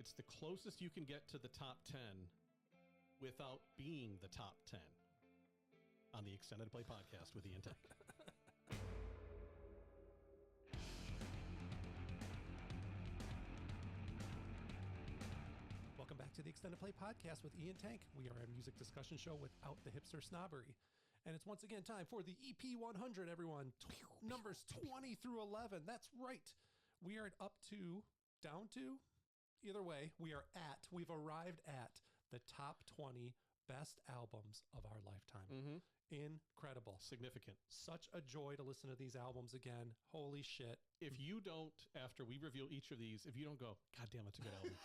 It's the closest you can get to the top 10 without being the top 10 on the Extended Play Podcast with Ian Tank. Welcome back to the Extended Play Podcast with Ian Tank. We are a music discussion show without the hipster snobbery. And it's once again time for the EP 100, everyone. Numbers 20 through 11. That's right. We are up to, down to, either way, we've arrived at the top 20 best albums of our lifetime. Mm-hmm. Incredible. Significant. Such a joy to listen to these albums again. Holy shit. If you don't, after we reveal each of these, if you don't go, God damn, it's a good album.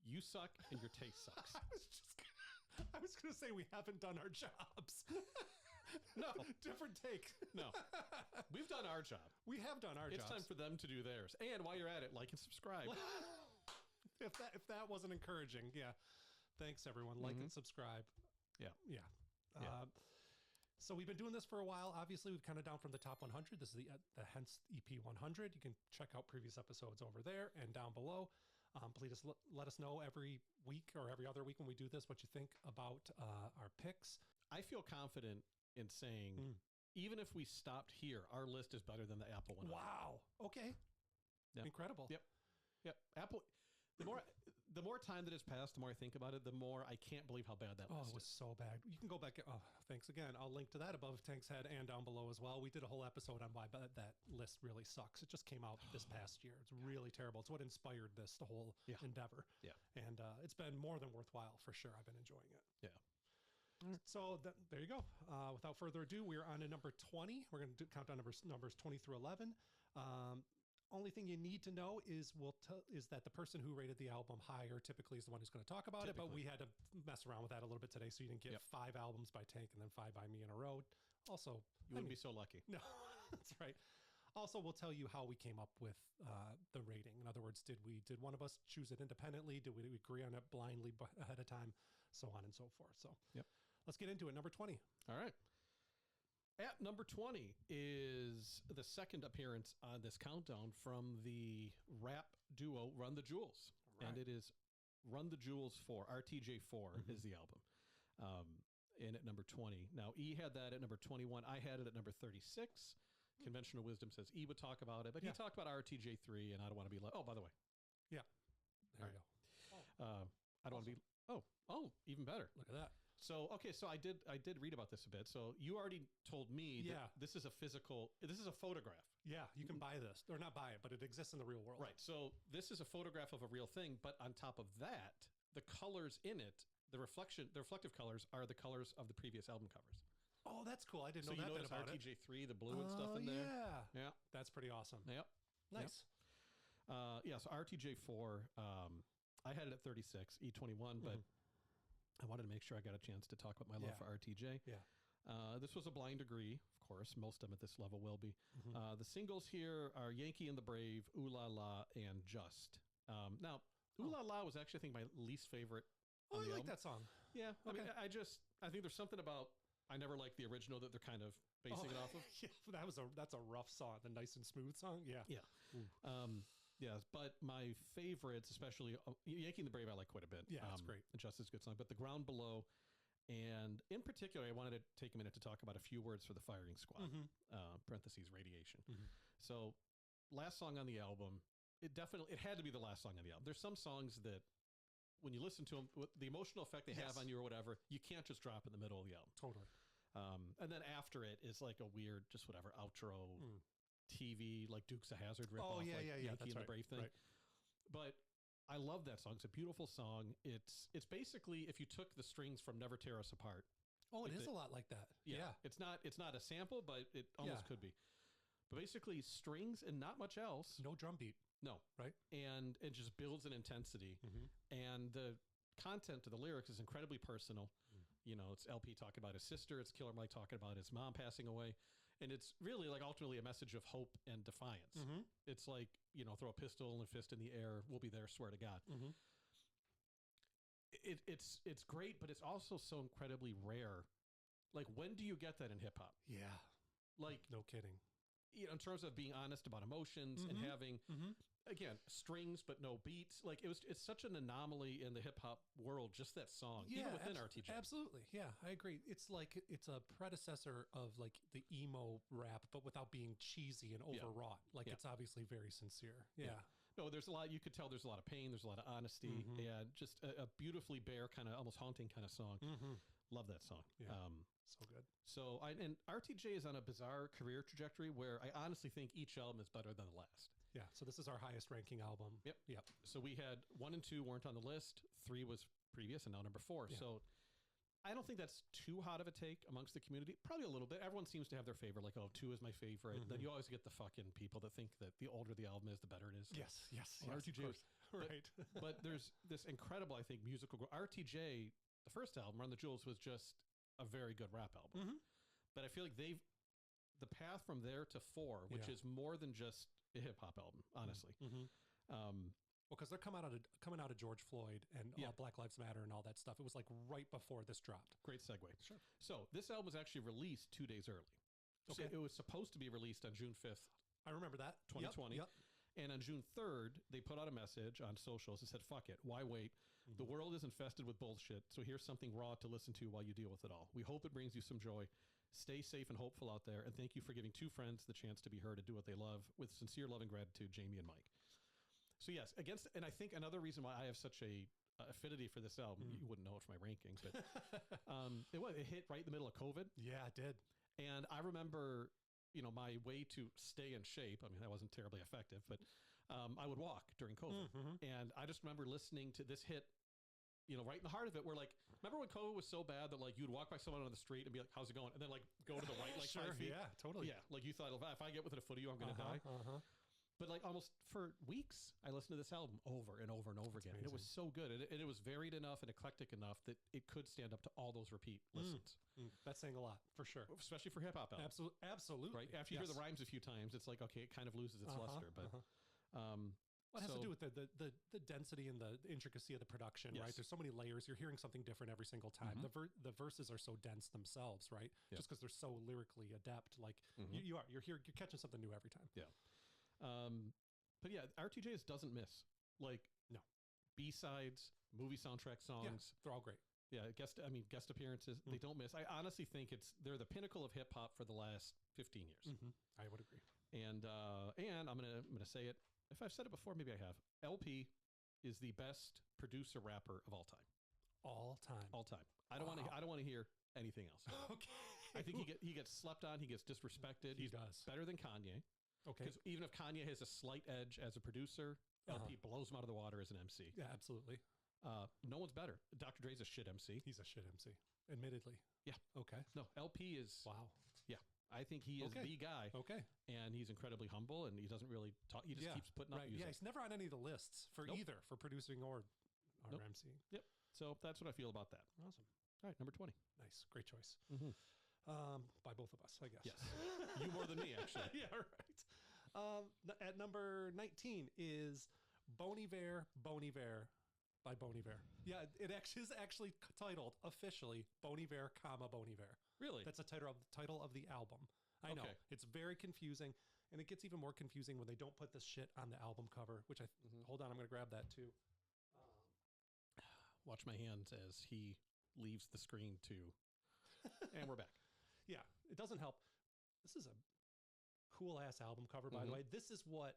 You suck and your taste sucks. I was going to say we haven't done our jobs. No. Different take. No. We've done our job. We have done our jobs. It's time for them to do theirs. And while you're at it, like and subscribe. If that wasn't encouraging, yeah. Thanks, everyone. Like and subscribe. Yeah. Yeah. Yeah. So we've been doing this for a while. Obviously, we've kind of down from the top 100. This is the hence EP 100. You can check out previous episodes over there and down below. Please let us know every week or every other week when we do this what you think about our picks. I feel confident in saying, even if we stopped here, our list is better than the Apple one. Wow. Okay. Yep. Incredible. Yep. Apple. The more time that has passed, the more I think about it, the more I can't believe how bad that was. Oh, it was so bad. You can go back. Oh, thanks again. I'll link to that above Tank's head and down below as well. We did a whole episode on why that list really sucks. It just came out this past year. It's really terrible. It's what inspired the whole endeavor. Yeah. And it's been more than worthwhile for sure. I've been enjoying it. Yeah. So there you go. Without further ado, we're on to number 20. We're going to count down numbers 20 through 11. Only thing you need to know is that the person who rated the album higher typically is the one who's going to talk about it, but we had to mess around with that a little bit today, so you didn't get 5 albums by Tank and then 5 by me in a row. Also, you wouldn't be so lucky. No, that's right. Also, we'll tell you how we came up with the rating. In other words, did one of us choose it independently? Did we agree on it blindly ahead of time? So on and so forth. So let's get into it. Number 20. All right. At number 20 is the second appearance on this countdown from the rap duo Run the Jewels. Right. And it is Run the Jewels 4, RTJ4 is the album. And at number 20. Now, E had that at number 21. I had it at number 36. Conventional wisdom says E would talk about it, but he talked about RTJ3, and I don't want to be like, oh, by the way. Yeah. There you go. I don't want to be, oh, even better. Look at that. So, okay, so I did read about this a bit. So you already told me that this is a photograph. Yeah, you can buy this, or not buy it, but it exists in the real world. Right. So this is a photograph of a real thing, but on top of that, the colors in it, the reflective colors are the colors of the previous album covers. Oh, that's cool. I didn't know that. So you notice RTJ3, the blue and stuff in there. Yeah. That's pretty awesome. Yep. Nice. Yep. So RTJ4, I had it at 36, E21, but I wanted to make sure I got a chance to talk about my love for RTJ. Yeah. This was a blind degree, of course. Most of them at this level will be. The singles here are Yankee and the Brave, Ooh La La, and Just. Now, Ooh La La was actually, I think, my least favorite. Oh, I like that song. Yeah. Okay. I mean, I think there's something about, I never liked the original that they're kind of basing it off of. Yeah, that's a rough song. The Nice and Smooth song. Yeah. Yeah. Yeah, but my favorites, especially Yankee and the Brave, I like quite a bit. Yeah, that's great. And Just is a good song. But The Ground Below, and in particular, I wanted to take a minute to talk about A Few Words for the Firing Squad, parentheses, Radiation. So last song on the album, it had to be the last song on the album. There's some songs that when you listen to them, the emotional effect they have on you or whatever, you can't just drop in the middle of the album. Totally. And then after it is like a weird, just whatever, outro TV, like Dukes of Hazzard ripoff, Yankee and the Brave thing. Right. But I love that song. It's a beautiful song. It's basically if you took the strings from Never Tear Us Apart. Oh, it is a lot like that. Yeah. It's not a sample, but it almost could be. But basically strings and not much else. No drum beat. No. Right. And it just builds an intensity. And the content of the lyrics is incredibly personal. You know, it's LP talking about his sister. It's Killer Mike talking about his mom passing away. And it's really like ultimately a message of hope and defiance. It's like, you know, throw a pistol and a fist in the air. We'll be there. Swear to God. It's great, but it's also so incredibly rare. Like, when do you get that in hip hop? Yeah. Like, no kidding. You know, in terms of being honest about emotions and having again, strings but no beats. Like it's such an anomaly in the hip hop world. Just that song, even within RTJ. Absolutely, yeah, I agree. It's like it's a predecessor of like the emo rap, but without being cheesy and overwrought. Like it's obviously very sincere. Yeah. No, there's a lot. You could tell there's a lot of pain. There's a lot of honesty, and just a beautifully bare kind of almost haunting kind of song. Love that song. Yeah. So good. So and RTJ is on a bizarre career trajectory where I honestly think each album is better than the last. Yeah. So this is our highest ranking album. Yep. So we had 1 and 2 weren't on the list. 3 was previous, and now number 4. Yeah. So I don't think that's too hot of a take amongst the community. Probably a little bit. Everyone seems to have their favorite. Like, 2 is my favorite. Then you always get the fucking people that think that the older the album is, the better it is. Yes. RTJ. Right. But there's this incredible, I think, musical RTJ. The first album, Run the Jewels, was just a very good rap album. But I feel like the path from there to 4, which is more than just a hip hop album, honestly. Because they're coming out of George Floyd and Black Lives Matter and all that stuff. It was like right before this dropped. Great segue. Sure. So this album was actually released 2 days early. Okay. So it was supposed to be released on June 5th. I remember that. 2020. Yep. And on June 3rd, they put out a message on socials that said, fuck it, why wait? The world is infested with bullshit, so here's something raw to listen to while you deal with it all. We hope it brings you some joy. Stay safe and hopeful out there, and thank you for giving 2 friends the chance to be heard and do what they love. With sincere love and gratitude, Jamie and Mike. So yes, and I think another reason why I have such a affinity for this album, you wouldn't know it from my rankings, but it hit right in the middle of COVID. Yeah, it did. And I remember, my way to stay in shape. I mean, that wasn't terribly effective, but I would walk during COVID. And I just remember listening to this hit, right in the heart of it. Where remember when COVID was so bad that you'd walk by someone on the street and be like, how's it going? And then go to the right, 5 feet. Yeah, totally. Yeah. Like you thought, if I get within a foot of you, I'm going to die. But almost for weeks, I listened to this album over and over and over again. And it was so good. And it was varied enough and eclectic enough that it could stand up to all those repeat listens. That's saying a lot, for sure. Especially for hip-hop albums. Absolutely. Right? After you hear the rhymes a few times, it's like, okay, it kind of loses its luster. But Well, it has to do with the density and the intricacy of the production, right? There's so many layers. You're hearing something different every single time. The verses are so dense themselves, right? Just because they're so lyrically adept. You're catching something new every time. Yeah. But yeah, RTJs doesn't miss. No. B-sides, movie soundtrack songs. They're all great. Yeah, guest appearances, they don't miss. I honestly think they're the pinnacle of hip hop for the last 15 years. I would agree. And I'm gonna say it. If I've said it before, maybe I have. LP is the best producer rapper of all time. All time. I don't want to hear anything else. Okay. I think he gets slept on. He gets disrespected. He does. Better than Kanye. Okay. Because even if Kanye has a slight edge as a producer, LP blows him out of the water as an MC. Yeah, absolutely. No one's better. Dr. Dre's a shit MC. He's a shit MC, admittedly. Yeah. Okay. No, LP is... Wow. Yeah. I think he is the guy. Okay. And he's incredibly humble, and he doesn't really talk. He just keeps putting up music. Yeah, he's never on any of the lists for either, for producing or MCing. Yep. So that's what I feel about that. Awesome. All right, number 20. Nice. Great choice. By both of us, I guess. Yes. You more than me, actually. Yeah, right. At number 19 is Bon Iver by Bon Iver. Yeah, it is actually titled officially Bon Iver, Bon Iver. Really? That's the title of the album. I know. It's very confusing, and it gets even more confusing when they don't put this shit on the album cover, which hold on, I'm going to grab that too. Watch my hands as he leaves the screen too. And we're back. Yeah, it doesn't help. This is a cool ass album cover, by the way. This is what,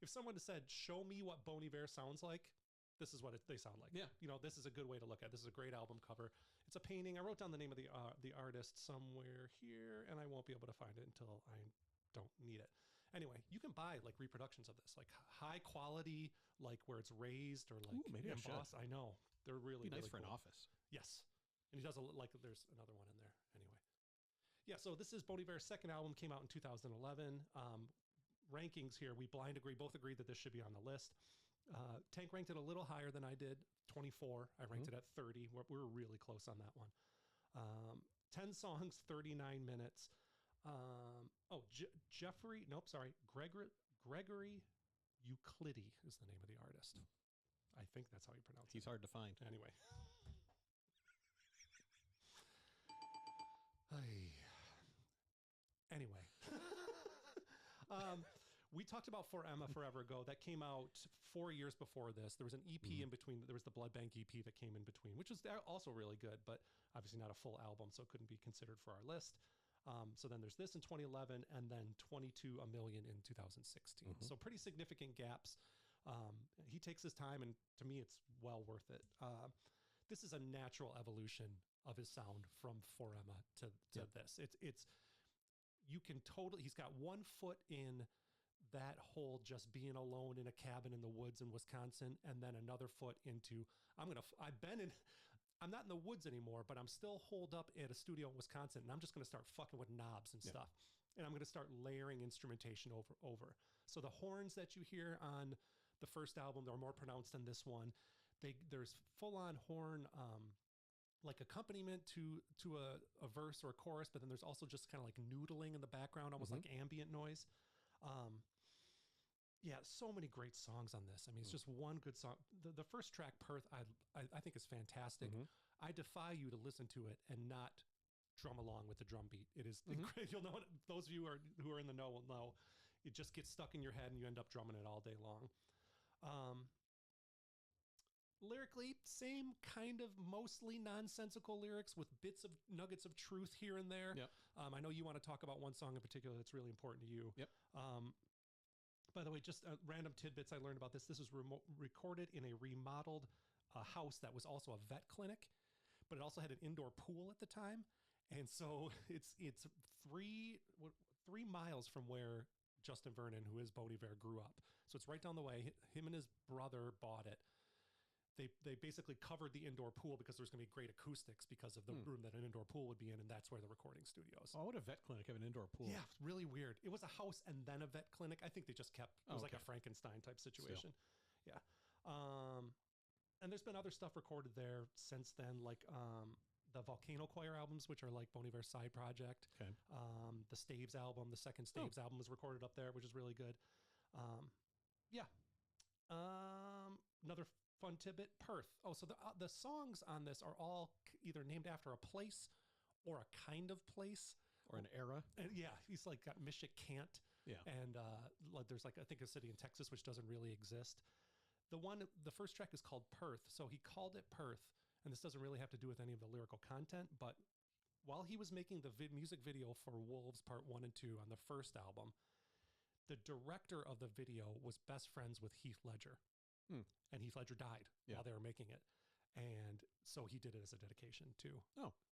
if someone said, show me what Bon Iver sounds like, this is what they sound like. Yeah. This is a good way to look at. This is a great album cover. It's a painting. I wrote down the name of the artist somewhere here, and I won't be able to find it until I don't need it. Anyway, you can buy reproductions of this, high quality, where it's raised or maybe embossed. I know. They're really, nice really for cool. an office. Yes. And he does there's another one in there. Anyway. Yeah, so this is Bon Iver's second album, came out in 2011. Rankings here, we both agreed that this should be on the list. Tank ranked it a little higher than I did, 24. I ranked it at 30. We were really close on that one. 10 songs, 39 minutes. Gregory Euclidi is the name of the artist. I think that's how you pronounce it. He's hard to find. Anyway. We talked about For Emma forever ago. That came out 4 years before this. There was an EP in between. There was the Blood Bank EP that came in between, which was also really good, but obviously not a full album, so it couldn't be considered for our list. So then there's this in 2011, and then 22 A Million in 2016. So pretty significant gaps. He takes his time, and to me, it's well worth it. This is a natural evolution of his sound from For Emma to this. It's you can totally. He's got 1 foot in that whole just being alone in a cabin in the woods in Wisconsin, and then another foot into I'm not in the woods anymore, but I'm still holed up at a studio in Wisconsin, and I'm just going to start fucking with knobs and stuff, and I'm going to start layering instrumentation over. So the horns that you hear on the first album, they're more pronounced than this one. There's full on horn like accompaniment to a verse or a chorus, but then there's also just kind of like noodling in the background, almost like ambient noise. Yeah, so many great songs on this. I mean, it's just one good song. The first track, Perth, I think is fantastic. I defy you to listen to it and not drum along with the drum beat. It is you'll know it, those of you who are in the know will know. It just gets stuck in your head and you end up drumming it all day long. Lyrically, same kind of mostly nonsensical lyrics with nuggets of truth here and there. Yep. I know you want to talk about one song in particular that's really important to you. Yep. By the way, just random tidbits I learned about this. This was recorded in a remodeled house that was also a vet clinic, but it also had an indoor pool at the time. And so it's 3 miles from where Justin Vernon, who is Bon Iver, grew up. So it's right down the way. Him and his brother bought it. They basically covered the indoor pool because there's going to be great acoustics because of the room that an indoor pool would be in, and that's where the recording studios. Why would a vet clinic have an indoor pool? Yeah, really weird. It was a house and then a vet clinic. I think they just kept, it was like a Frankenstein type situation. Still. Yeah. And there's been other stuff recorded there since then, like the Volcano Choir albums, which are like Bon Iver's side project. Okay. The Staves album, the second Staves album was recorded up there, which is really good. Another fun tidbit, Perth. Oh, so the songs on this are all either named after a place or a kind of place. Or an era. And yeah, he's like got Michigan. Yeah. And like there's like, I think a city in Texas, which doesn't really exist. The first track is called Perth. So he called it Perth. And this doesn't really have to do with any of the lyrical content, but while he was making the music video for Wolves Part 1 and 2 on the first album, the director of the video was best friends with Heath Ledger. And Heath Ledger died while they were making it. And so he did it as a dedication to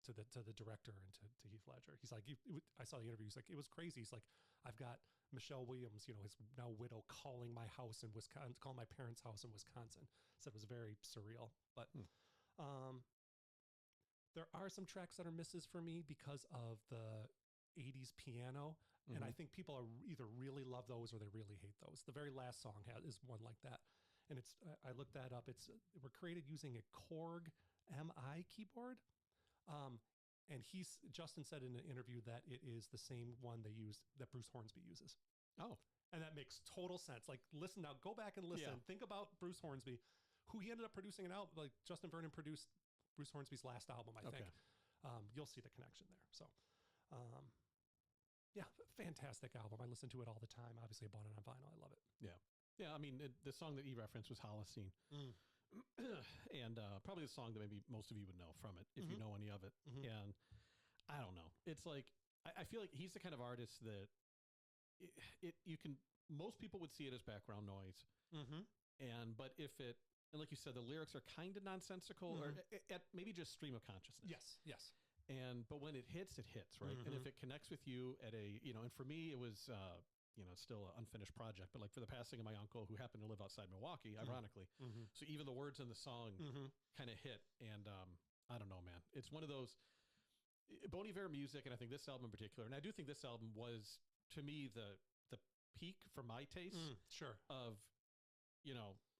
the director and to Heath Ledger. He's like, I saw the interview. He's like, it was crazy. He's like, I've got Michelle Williams, his now widow, calling my house in Wisconsin, calling my parents' house in Wisconsin. Said it was very surreal. But there are some tracks that are misses for me because of the 80s piano. And I think people either really love those or they really hate those. The very last song is one like that. And I looked that up. We're created using a Korg MI keyboard. And Justin said in an interview that it is the same one that Bruce Hornsby uses. Oh. And that makes total sense. Like, listen now, go back and listen. Yeah. Think about Bruce Hornsby, who he ended up producing an album. Like, Justin Vernon produced Bruce Hornsby's last album, I think. You'll see the connection there. So, yeah, fantastic album. I listen to it all the time. Obviously, I bought it on vinyl. I love it. Yeah. Yeah, I mean, the song that he referenced was Holocene. And probably the song that maybe most of you would know from it, if you know any of it. And I don't know. It's like, I feel like he's the kind of artist that most people would see it as background noise. But and like you said, the lyrics are kind of nonsensical or at maybe just stream of consciousness. Yes. But when it hits, right? And if it connects with you at and for me, it was, still an unfinished project, but like for the passing of my uncle who happened to live outside Milwaukee, ironically. So even the words in the song kind of hit. And I don't know, man. It's one of those Bon Iver music, and I think this album in particular, and I do think this album was, to me, the peak for my taste. Of,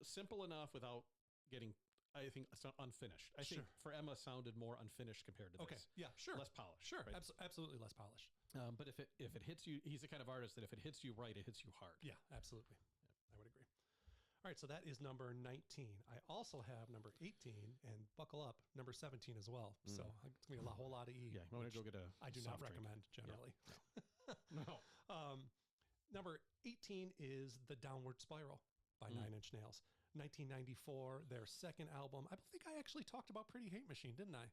simple enough without getting, I think, unfinished. I think for Emma sounded more unfinished compared to this. Okay, yeah, sure. Less polished. Sure, right? absolutely less polished. But if it hits you, he's the kind of artist that if it hits you right, it hits you hard. Yeah, absolutely. Yeah, I would agree. All right, so that is number 19. I also have number 18, and buckle up, number 17 as well. So it's going to be a whole lot of E. Yeah, you want to go get a I do not recommend, generally. Yeah. No. Number 18 is The Downward Spiral by Nine Inch Nails. 1994, their second album. I think I actually talked about Pretty Hate Machine, didn't I?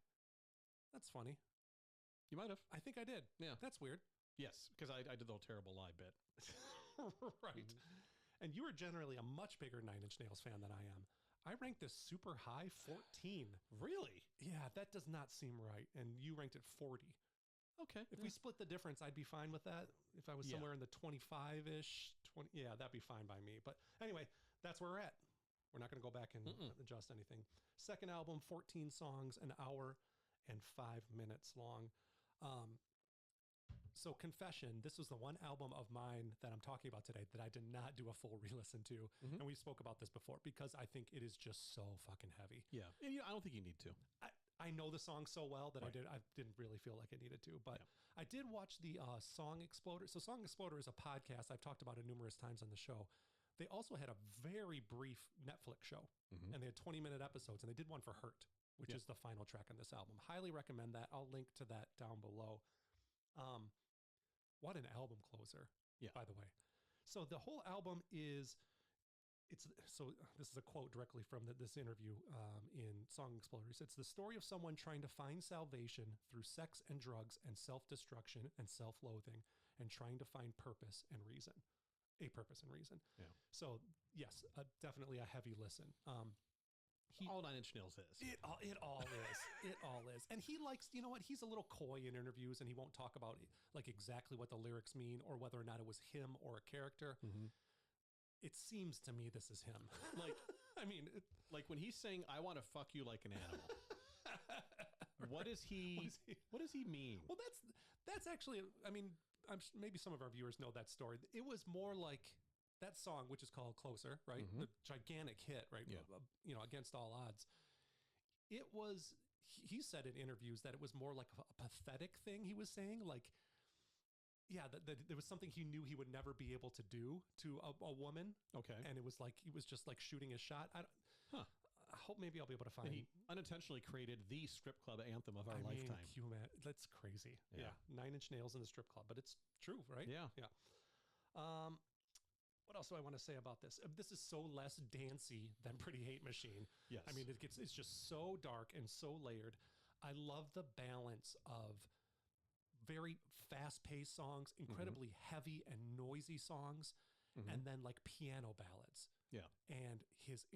That's funny. You might have. I think I did. Yeah. That's weird. Yes, because I did the whole terrible lie bit. Right. And you are generally a much bigger Nine Inch Nails fan than I am. I ranked this super high, 14. Really? Yeah, that does not seem right. And you ranked it 40. Okay. If we split the difference, I'd be fine with that. If I was somewhere in the 25-ish, 20, yeah, that'd be fine by me. But anyway, that's where we're at. We're not going to go back and adjust anything. Second album, 14 songs, an hour and 5 minutes long. So confession, this was the one album of mine that I'm talking about today that I did not do a full re-listen to. And we spoke about this before because I think it is just so fucking heavy. Yeah. And I don't think you need to. I know the song so well that I didn't really feel like I needed to, but I did watch the Song Exploder. So Song Exploder is a podcast I've talked about it numerous times on the show. They also had a very brief Netflix show, and they had 20-minute episodes, and they did one for Hurt, which is the final track on this album. Highly recommend that. I'll link to that down below. What an album closer, by the way. So the whole album is, this is a quote directly from this interview in Song Explorers. It's the story of someone trying to find salvation through sex and drugs and self-destruction and self-loathing and trying to find purpose and reason. A purpose and reason. Yeah. So yes, definitely a heavy listen. All Nine Inch Nails is. It all is. It all is. And he likes, you know what? He's a little coy in interviews, and he won't talk about like exactly what the lyrics mean or whether or not it was him or a character. It seems to me this is him. Like, I mean, like when he's saying, "I want to fuck you like an animal." What does he mean? Well, that's actually, I mean, maybe some of our viewers know that story. It was more like that song, which is called Closer, right? The gigantic hit, right? Yeah. Against all odds. It was, he said in interviews that it was more like a pathetic thing he was saying. Like, yeah, that there was something he knew he would never be able to do to a woman. Okay. And it was just like shooting a shot. I hope maybe I'll be able to find. And he unintentionally created the strip club anthem of our lifetime. That's crazy. Yeah. Nine Inch Nails in the strip club, but it's true, right? Yeah. Yeah. What else do I want to say about this? This is so less dancey than Pretty Hate Machine. Yes. I mean, it's just so dark and so layered. I love the balance of very fast-paced songs, incredibly heavy and noisy songs, and then like piano ballads. Yeah. And his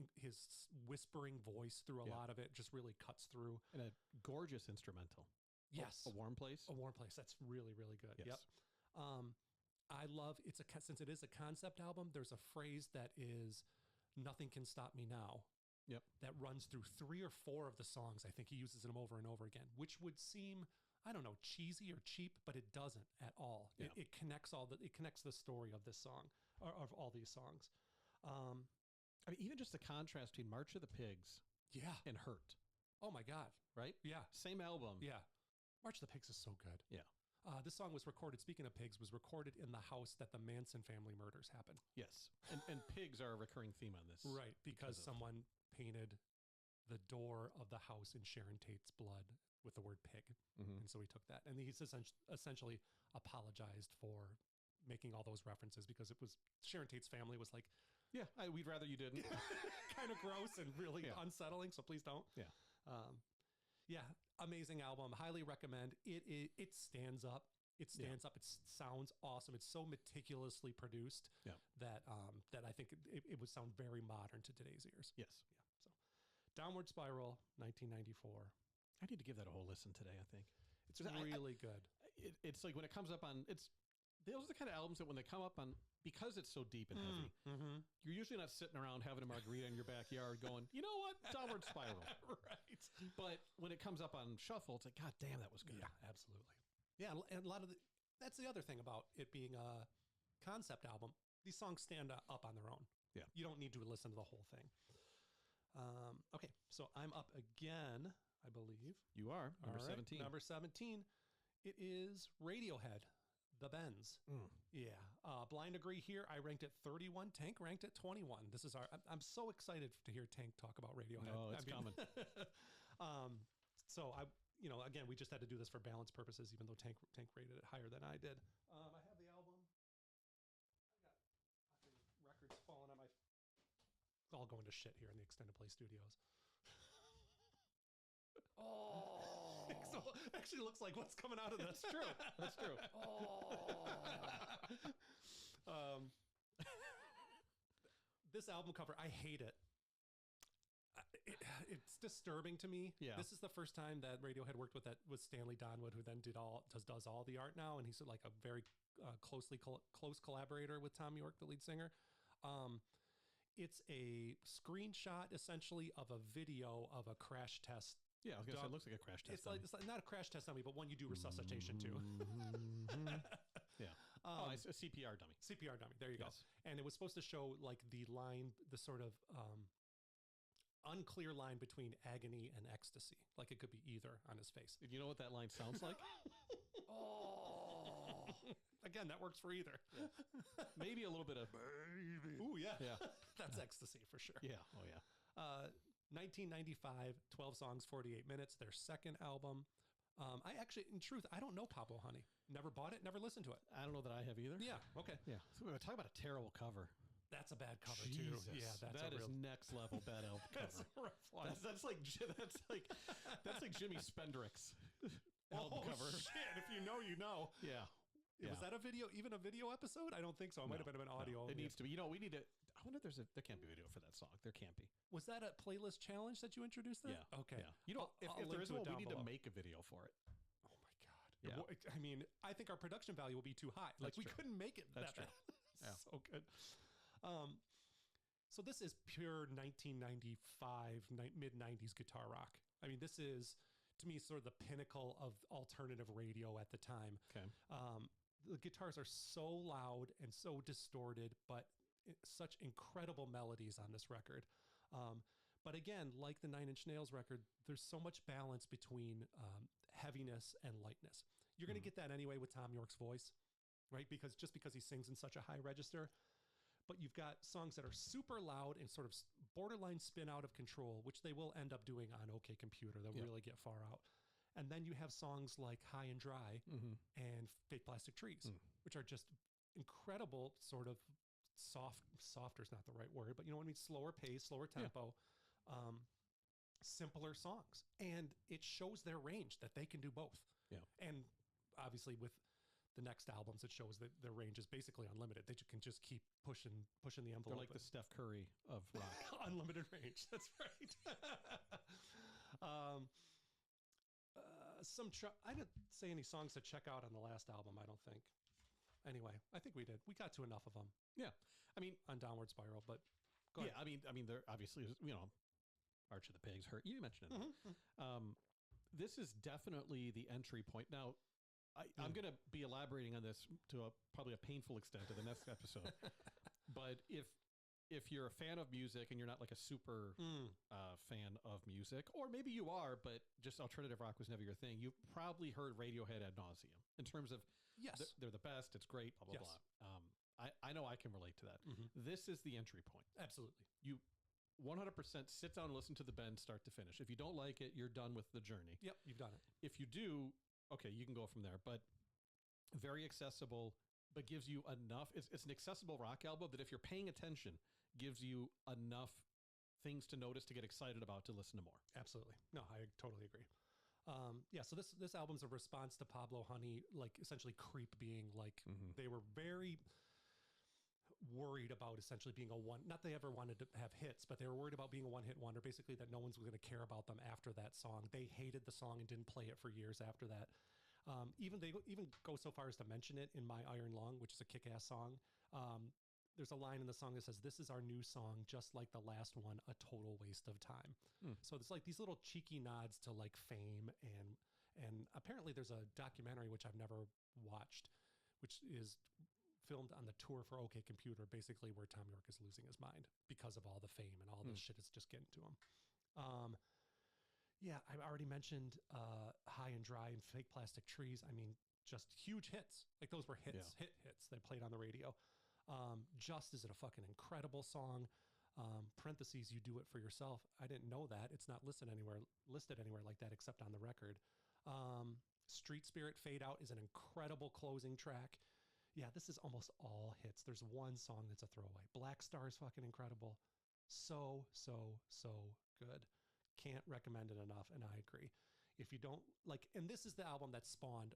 whispering voice through a lot of it just really cuts through. And a gorgeous instrumental. Yes. A Warm Place. A Warm Place. That's really, really good. Yes. Yep. I love, since it is a concept album, there's a phrase that is, "Nothing can stop me now." Yep. That runs through 3 or 4 of the songs. I think he uses them over and over again, which would seem, I don't know, cheesy or cheap, but it doesn't at all. Yeah. It connects the story of this song, or of all these songs. I mean, even just the contrast between March of the Pigs and Hurt. Oh my God. Right? Yeah. Same album. Yeah. March of the Pigs is so good. Yeah. This song was recorded, speaking of pigs, was recorded in the house that the Manson family murders happened. Yes. And pigs are a recurring theme on this. Right, because someone painted the door of the house in Sharon Tate's blood with the word pig. And so he took that. And he's essentially apologized for making all those references because it was Sharon Tate's family was like, yeah, we'd rather you didn't. Kind of gross and really unsettling, so please don't. Yeah. Yeah, amazing album. Highly recommend. It stands up. It stands up. It sounds awesome. It's so meticulously produced that I think it would sound very modern to today's ears. Yes. Yeah. So, Downward Spiral, 1994. I need to give that a whole listen today, I think. It's really good. It's like when it comes up on, those are the kind of albums that when they come up on, because it's so deep and heavy, you're usually not sitting around having a margarita in your backyard going, you know what, Downward Spiral. Right. But when it comes up on shuffle, it's like, God damn, that was good. Yeah, absolutely. Yeah, and a lot of that's the other thing about it being a concept album. These songs stand up on their own. Yeah. You don't need to listen to the whole thing. Okay, so I'm up again, I believe. You are. Number 17. Number 17. It is Radiohead, The Bends. Yeah. Blind agree here. I ranked it 31. Tank ranked it 21. This is I'm so excited to hear Tank talk about Radiohead. Oh, it's coming. So again, we just had to do this for balance purposes, even though Tank rated it higher than I did. I have the album. all going to shit here in the extended play studios. Oh, so actually looks like what's coming out of this. That's true. That's true. This album cover, I hate it. It's disturbing to me. Yeah. This is the first time that Radiohead worked with Stanley Donwood, who then does all the art now, and he's like a very close collaborator with Tom York, the lead singer. It's a screenshot essentially of a video of a crash test. Yeah, I was gonna say it looks like a crash test. It's like not a crash test dummy, but one you do resuscitation to. Yeah. It's a CPR dummy. CPR dummy. There you go. And it was supposed to show like the sort of unclear line between agony and ecstasy. Like it could be either on his face. You know what that line sounds like? Oh. Again, that works for either. Yeah. Maybe a little bit of baby. Ooh, yeah. Yeah. That's ecstasy for sure. Yeah. Oh, yeah. 1995, 12 songs, 48 minutes, their second album. I actually, in truth, I don't know Pablo Honey. Never bought it, never listened to it. I don't know that I have either. Yeah, okay. Yeah. So we're talking about a terrible cover. That's a bad cover, Jesus. too. Yeah, that is next level bad album cover. That's a rough one. That's like Jimmy Spendrick's album cover. Shit, if you know, you know. Yeah. Was that a video episode? I don't think so. It might have been audio. It needs to be. We need to. I wonder if there can't be a video for that song. There can't be. Was that a playlist challenge that you introduced there? Yeah. Okay. Yeah. If there is one, we need to make a video for it. Oh my God. Yeah. I mean, I think our production value will be too high. Like we couldn't make it. That's true. Yeah. So good. So this is pure 1995, mid-90s guitar rock. I mean, this is, to me, sort of the pinnacle of alternative radio at the time. Okay. The guitars are so loud and so distorted, but such incredible melodies on this record. But again, like the Nine Inch Nails record, there's so much balance between heaviness and lightness. You're going to get that anyway with Tom York's voice, right? Because he sings in such a high register. But you've got songs that are super loud and sort of borderline spin out of control, which they will end up doing on OK Computer. They'll really get far out. And then you have songs like High and Dry and Fake Plastic Trees, which are just incredible sort of softer is not the right word, but you know what I mean? Slower pace, slower tempo, simpler songs. And it shows their range that they can do both. Yeah. And obviously with the next albums, it shows that their range is basically unlimited. They can just keep pushing the envelope. They're like the Steph Curry of rock. Unlimited range. That's right. I didn't say any songs to check out on the last album, I don't think. Anyway, I think we did. We got to enough of them. Yeah. I mean, on Downward Spiral, but go ahead. I mean, there obviously is, Arch of the Pigs hurt. You mentioned it. This is definitely the entry point. Now, I'm going to be elaborating on this to probably a painful extent in the next episode. But if you're a fan of music and you're not like a super fan of music, or maybe you are, but just alternative rock was never your thing, you've probably heard Radiohead ad nauseum in terms of they're the best, it's great, blah, blah, blah. I know I can relate to that. This is the entry point. Absolutely. You 100% sit down and listen to the bend start to finish. If you don't like it, you're done with the journey. Yep, you've done it. If you do, okay, you can go from there. But very accessible, but gives you enough. It's an accessible rock album that if you're paying attention, gives you enough things to notice to get excited about to listen to more. Absolutely. No, I totally agree. So this album's a response to Pablo Honey, like essentially Creep being like, they were very worried about essentially being a one, not they ever wanted to have hits, but they were worried about being a one-hit wonder, basically that no one's going to care about them after that song. They hated the song and didn't play it for years after that. They even go so far as to mention it in My Iron Lung, which is a kick-ass song. There's a line in the song that says, "This is our new song, just like the last one, a total waste of time." So it's like these little cheeky nods to like fame, and apparently there's a documentary which I've never watched, which is filmed on the tour for OK Computer, basically where Tom York is losing his mind because of all the fame and all this shit is just getting to him. I already mentioned High and Dry and Fake Plastic Trees. I mean, just huge hits. Like those were hits, hits. They played on the radio. Just is a fucking incredible song. Parentheses, You Do It For Yourself. I didn't know that. It's not listed anywhere like that except on the record. Street Spirit, Fade Out is an incredible closing track. Yeah, this is almost all hits. There's one song that's a throwaway. Black Star is fucking incredible. So good. Can't recommend it enough, and I agree. If you don't like, and this is the album that spawned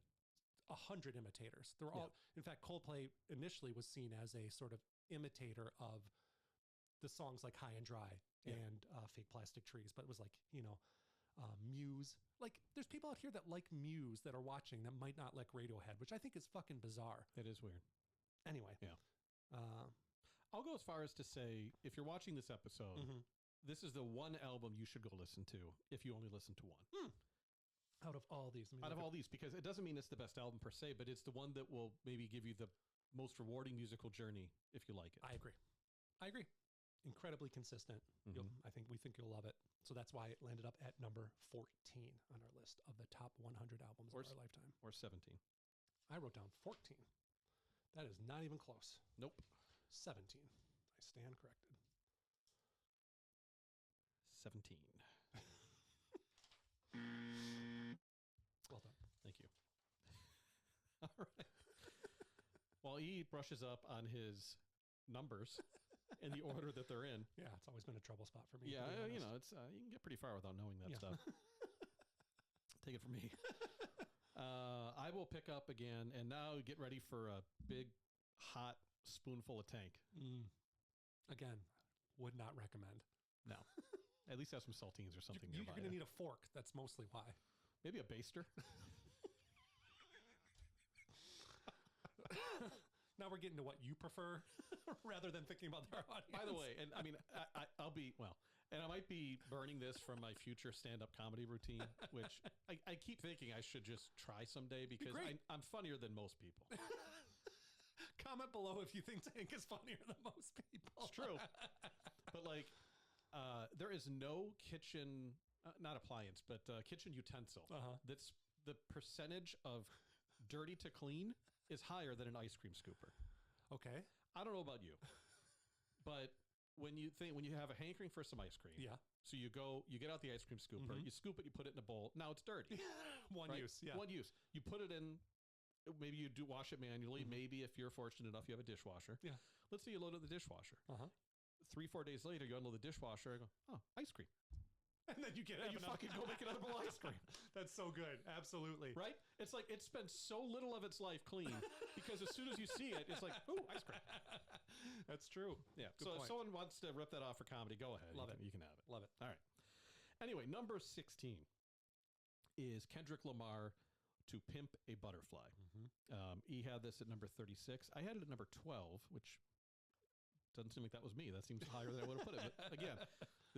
100 imitators. They're all, in fact, Coldplay initially was seen as a sort of imitator of the songs like High and Dry and Fake Plastic Trees, but it was like, Muse. Like, there's people out here that like Muse that are watching that might not like Radiohead, which I think is fucking bizarre. It is weird. Anyway. Yeah. I'll go as far as to say, if you're watching this episode, this is the one album you should go listen to if you only listen to one. Out of all these. Out of all these, because it doesn't mean it's the best album per se, but it's the one that will maybe give you the most rewarding musical journey if you like it. I agree. Incredibly consistent. I think you'll love it. So that's why it landed up at number 14 on our list of the top 100 albums of our lifetime. Or 17. I wrote down 14. That is not even close. Nope. 17. I stand corrected. 17. Well done. Thank you. All right. While he brushes up on his numbers in the order that they're in. Yeah, it's always been a trouble spot for me. Yeah, it's you can get pretty far without knowing that stuff. Take it from me. I will pick up again, and now get ready for a big, hot spoonful of Tank. Again, would not recommend. No. At least have some saltines or something You're nearby. going to need a fork. That's mostly why. Maybe a baster. Now we're getting to what you prefer rather than thinking about their audience. By the way, and I mean, I'll be, and I might be burning this from my future stand-up comedy routine, which I keep thinking I should just try someday because I'm funnier than most people. Comment below if you think Tank is funnier than most people. It's true. But like, there is no kitchen, not appliance, but kitchen utensil that's the percentage of dirty to clean is higher than an ice cream scooper. Okay. I don't know about you, but when you have a hankering for some ice cream, so you get out the ice cream scooper, you scoop it, you put it in a bowl. Now it's dirty. One use. You put it in. Maybe you do wash it manually. Maybe if you're fortunate enough, you have a dishwasher. Yeah. Let's say you load it in the dishwasher. 3-4 days later, you unload the dishwasher. I go, oh, ice cream. And then you fucking go make another bowl of ice cream. That's so good. Absolutely. Right? It's like it spends so little of its life clean because as soon as you see it, it's like, ooh, ice cream. That's true. Yeah. Good so point. if someone wants to rip that off for comedy, go ahead. Love it. You can have it. Love it. All right. Anyway, number 16 is Kendrick Lamar, To Pimp a Butterfly. He had this at number 36. I had it at number 12, which doesn't seem like that was me. That seems higher than I would have put it. But again,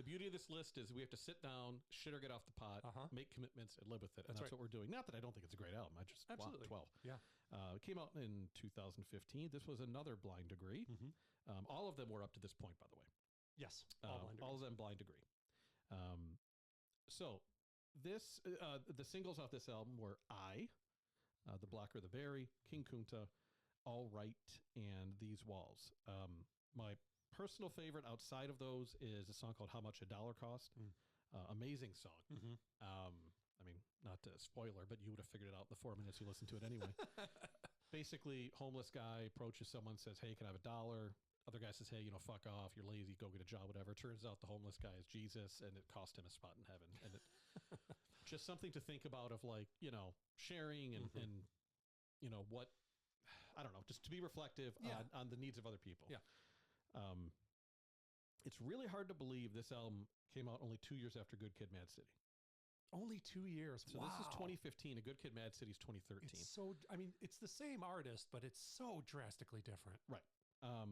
the beauty of this list is we have to sit down, shit or get off the pot, make commitments, and live with it. And that's what we're doing. Not that I don't think it's a great album. I just want 12. Yeah. It came out in 2015. This was another Blind Degree. All of them were up to this point, by the way. Yes. All of them Blind Degree. So this the singles off this album were The Black or the Berry, King Kunta, All Right, and These Walls. My personal favorite outside of those is a song called How Much a Dollar Cost. Amazing song. I mean, not a spoiler, but you would have figured it out in the 4 minutes you listened to it anyway. Basically, homeless guy approaches someone, says, hey, can I have $1? Other guy says, hey, fuck off, you're lazy, go get a job, whatever. Turns out the homeless guy is Jesus, and it cost him a spot in heaven. And it just something to think about of like, sharing and what, I don't know, just to be reflective on the needs of other people. Yeah. It's really hard to believe this album came out only 2 years after Good Kid, Mad City. Only 2 years. So this is 2015. A Good Kid, Mad City is 2013. It's so, it's the same artist, but it's so drastically different. Right. I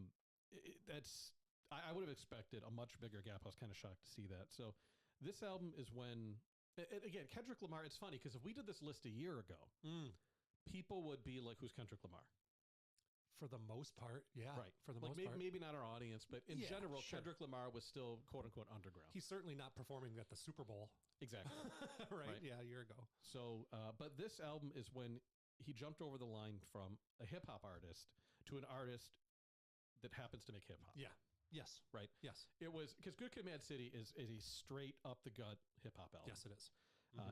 would have expected a much bigger gap. I was kind of shocked to see that. So this album is when, and again, Kendrick Lamar, it's funny because if we did this list a year ago, people would be like, who's Kendrick Lamar? For the most part, yeah. Right. For the most part. Maybe not our audience, but in general, sure. Kendrick Lamar was still quote unquote underground. He's certainly not performing at the Super Bowl. Exactly. right? Yeah, a year ago. So, but this album is when he jumped over the line from a hip hop artist to an artist that happens to make hip hop. Yeah. Yes. Right. Yes. It was because Good Kid, Mad City is a straight up the gut hip hop album. Yes, it is.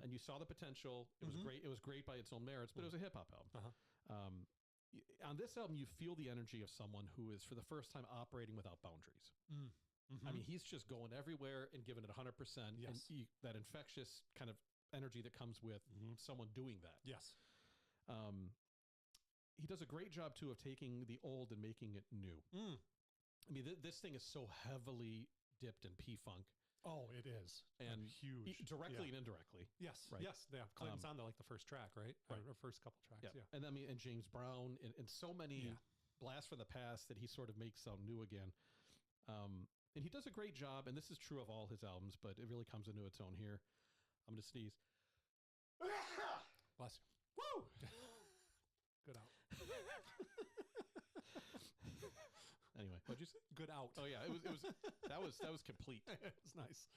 And you saw the potential. It was great. It was great by its own merits, but it was a hip hop album. On this album, you feel the energy of someone who is for the first time operating without boundaries. I mean, he's just going everywhere and giving it 100%. Yes. And that infectious kind of energy that comes with someone doing that. Yes. He does a great job too of taking the old and making it new. I mean, this thing is so heavily dipped in P-Funk. Oh, it is. And huge. Directly and indirectly. Yes. Right. Yes. Yeah. Clinton's on the first track, right? Right. Or first couple tracks. Yeah. And I mean, and James Brown and so many blasts from the past that he sort of makes sound new again. And he does a great job, and this is true of all his albums, but it really comes into its own here. I'm going to sneeze. Bless you. Woo! Good out. Anyway, what'd you say? Good out. Oh yeah, that was complete. It's nice.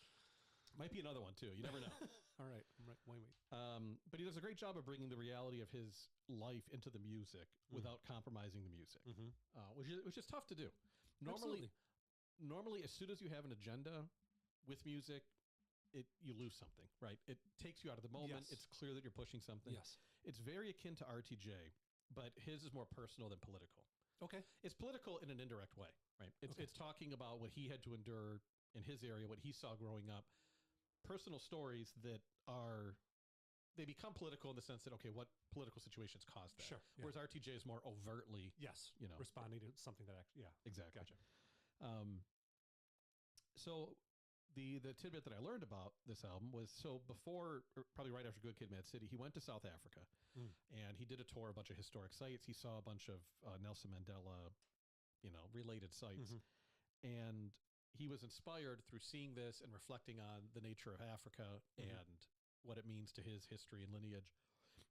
Might be another one too. You never know. All right. Wait. But he does a great job of bringing the reality of his life into the music without compromising the music, which is tough to do. Normally, as soon as you have an agenda with music, you lose something, right? It takes you out of the moment. Yes. It's clear that you're pushing something. Yes. It's very akin to RTJ, but his is more personal than political. Okay. It's political in an indirect way, right? It's talking about what he had to endure in his area, what he saw growing up, personal stories that they become political in the sense that, okay, what political situations caused that? Sure. Yeah. Whereas RTJ is more overtly, responding to something that actually, exactly. Gotcha. So the tidbit that I learned about this album was, so before, or probably right after Good Kid, Mad City, he went to South Africa and he did a tour, a bunch of historic sites. He saw a bunch of Nelson Mandela, related sites. And he was inspired through seeing this and reflecting on the nature of Africa and what it means to his history and lineage,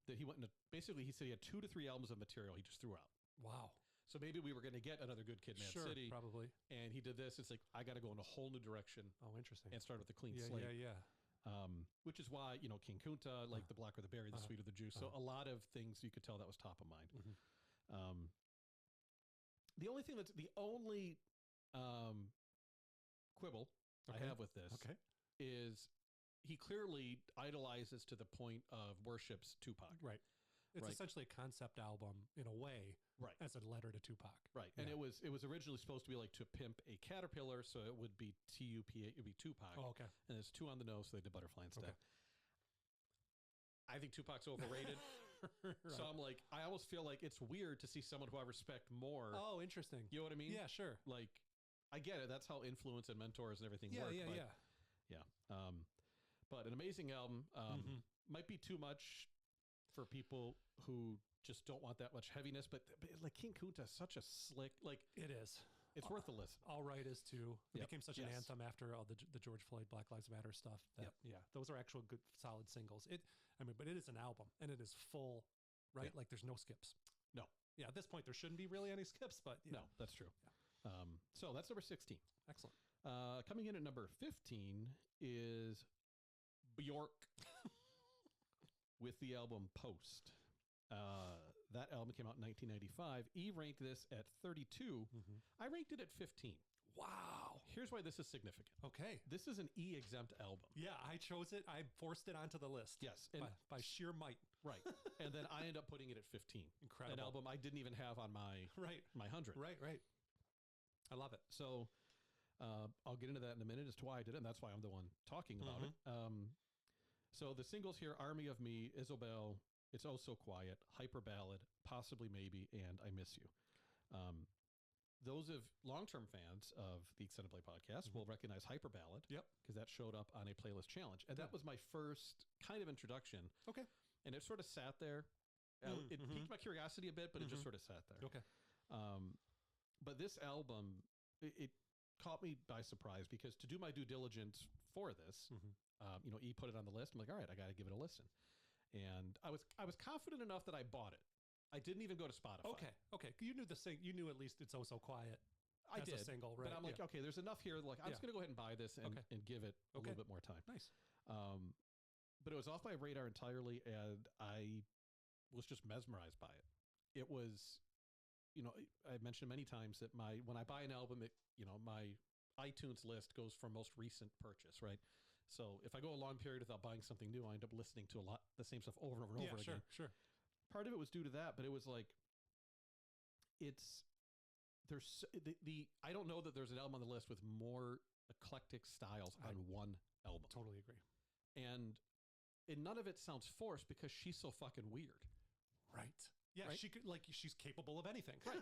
that he went into, basically he said he had 2 to 3 albums of material he just threw out. Wow. So maybe we were going to get another Good Kid, Mad City. Probably. And he did this. It's like, I got to go in a whole new direction. Oh, interesting. And start with a clean slate. Yeah. Which is why, King Kunta, like The Blacker the Berry, The Sweeter the Juice. So a lot of things you could tell that was top of mind. The only quibble I have with this is he clearly idolizes to the point of worships Tupac. Right. It's essentially a concept album in a way, right, as a letter to Tupac. Right. And it was originally supposed to be like To Pimp a Caterpillar, so it would be Tupa, it would be Tupac. Oh, okay. And there's 2 on the nose, so they did Butterfly instead. Okay. I think Tupac's overrated. Right. So I'm like, I almost feel like it's weird to see someone who I respect more. Oh, interesting. You know what I mean? Yeah, sure. Like, I get it. That's how influence and mentors and everything work. Yeah. But an amazing album. Might be too much for people who just don't want that much heaviness, but like King Kunta is such a slick, like it is. It's worth a listen. All Right is too. It became such an anthem after all the George Floyd, Black Lives Matter stuff. Those are actual good, solid singles. But it is an album and it is full, right? Like there's no skips. No. Yeah. At this point, there shouldn't be really any skips, but no, that's true. Yeah. So that's number 16. Excellent. Coming in at number 15 is Bjork with the album Post. That album came out in 1995. E ranked this at 32. I ranked it at 15. Wow. Here's why this is significant. Okay. This is an E-exempt album. Yeah, I chose it. I forced it onto the list. Yes. By sheer might. Right. And then I end up putting it at 15. Incredible. An album I didn't even have on my 100. Right. I love it. So I'll get into that in a minute as to why I did it, and that's why I'm the one talking about it. So the singles here, Army of Me, Isobel, It's Oh So Quiet, Hyper Ballad, Possibly Maybe, and I Miss You. Those of long-term fans of the Extended Play podcast will recognize Hyper Ballad. Yep. Because that showed up on a playlist challenge. And that was my first kind of introduction. Okay. And it sort of sat there. It piqued my curiosity a bit, but it just sort of sat there. Okay. But this album, it caught me by surprise because to do my due diligence for this, E put it on the list. I'm like, all right, I got to give it a listen. And I was confident enough that I bought it. I didn't even go to Spotify. Okay. You knew you knew at least It's Oh So Quiet. I did. A single, right? But I'm like, okay, there's enough here. Like, I'm just going to go ahead and buy this and give it a little bit more time. Nice. But it was off my radar entirely, and I was just mesmerized by it. It was, I've mentioned many times that when I buy an album, my iTunes list goes from most recent purchase, right? So if I go a long period without buying something new, I end up listening to the same stuff over and over and over again. Sure. Part of it was due to that, but it was like, it's there's the I don't know that there's an album on the list with more eclectic styles on one album. Totally agree. And none of it sounds forced because she's so fucking weird. Right. Yeah, right? she could she's capable of anything. Right.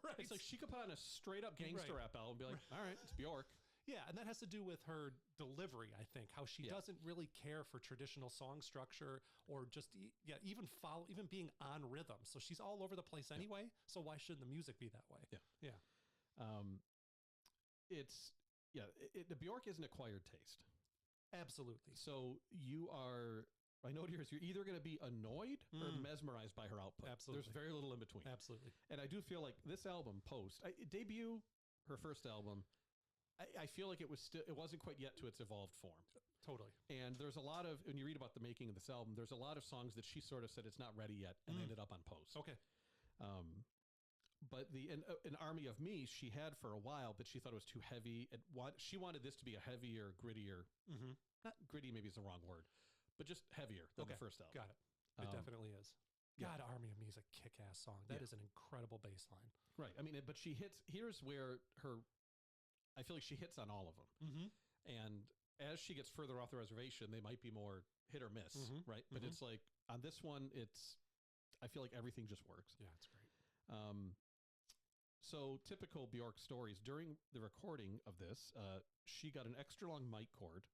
Right. It's like she could put on a straight up gangster rap album and be like, all right, it's Bjork. Yeah, and that has to do with her delivery, I think, how she doesn't really care for traditional song structure or just even being on rhythm. So she's all over the place anyway. So why shouldn't the music be that way? Yeah. Yeah. The Bjork is an acquired taste. Absolutely. So I know you're either going to be annoyed or mesmerized by her output. Absolutely. There's very little in between. Absolutely. And I do feel like this album, debut, her first album, I feel like it wasn't quite yet to its evolved form. Totally. And there's a lot of, when you read about the making of this album, there's a lot of songs that she sort of said it's not ready yet and ended up on Post. Okay. But an Army of Me she had for a while, but she thought it was too heavy. She wanted this to be a heavier, grittier, not gritty maybe is the wrong word, but just heavier than the first album. Got it. It definitely is. God, Army of Me is a kick-ass song. That is an incredible bass line. Right. I mean, but here's where I feel like she hits on all of them. Mm-hmm. And as she gets further off the reservation, they might be more hit or miss, right? But it's like, on this one, I feel like everything just works. Yeah, it's great. So typical Bjork stories. During the recording of this, she got an extra long mic cord.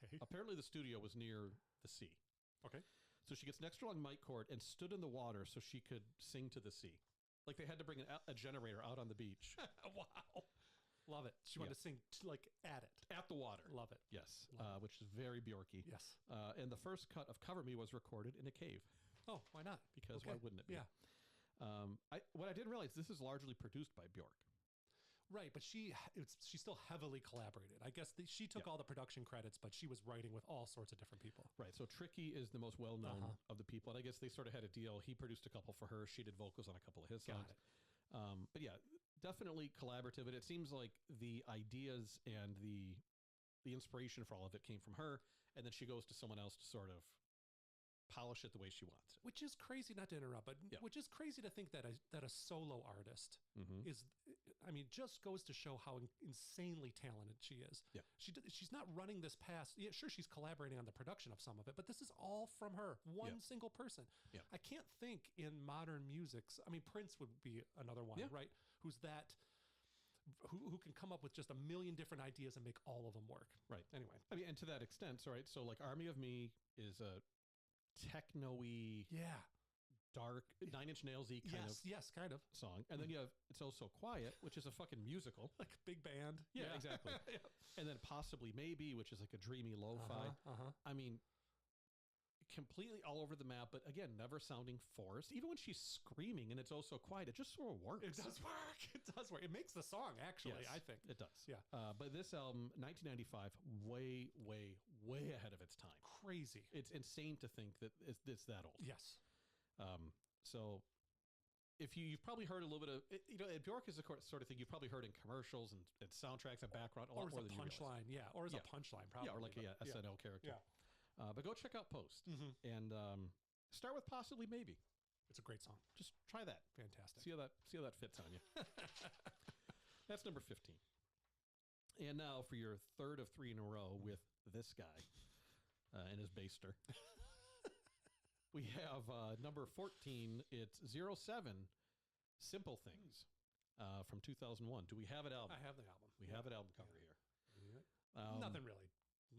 Okay. Apparently the studio was near the sea. Okay. So she gets an extra long mic cord and stood in the water so she could sing to the sea. Like they had to bring a generator out on the beach. Wow. Love it. She wanted to sing at it. At the water. Love it. Yes. Which is very Bjorky. Yes. And the first cut of Cover Me was recorded in a cave. Oh, why not? Because why wouldn't it be? Yeah. What I didn't realize, this is largely produced by Bjork. Right, but she still heavily collaborated. I guess she took all the production credits, but she was writing with all sorts of different people. Right, so Tricky is the most well-known of the people, and I guess they sort of had a deal. He produced a couple for her. She did vocals on a couple of his songs. Got it. But yeah, definitely collaborative. And it seems like the ideas and the inspiration for all of it came from her, and then she goes to someone else to sort of polish it the way she wants it. Which is crazy, not to interrupt, but which is crazy to think that a solo artist is, I mean, just goes to show how insanely talented she is. Yeah. She's not running this past. Yeah, sure, she's collaborating on the production of some of it, but this is all from her, one single person. Yeah. I can't think in modern music. I mean, Prince would be another one, right? Who can come up with just a million different ideas and make all of them work. Right. Anyway. I mean, and to that extent, so, right, so like Army of Me is a techno-y, dark, Nine Inch Nails-y kind of song. And then you have It's Oh So Quiet, which is a fucking musical. Like a big band. Yeah, exactly. And then Possibly Maybe, which is like a dreamy lo-fi. I mean, completely all over the map, but again, never sounding forced. Even when she's screaming and It's Oh So Quiet, it just sort of works. It does work. It does work. It makes the song, actually, I think. It does. Yeah. But this album, 1995, way, way, way ahead of its time. Crazy. It's insane to think that it's that old. Yes. So if you've probably heard a little bit of, Bjork is the sort of thing you've probably heard in commercials and soundtracks and background a lot more than you realize. Or as a punchline, probably. Yeah, or like a SNL character. Yeah. But go check out Post and start with Possibly Maybe. It's a great song. Just try that. Fantastic. See how that fits on you. That's number 15. And now for your third of three in a row with this guy and his baster. We have number 14. It's 07, Simple Things from 2001. Do we have it album? I have the album. We have it album cover here. Nothing really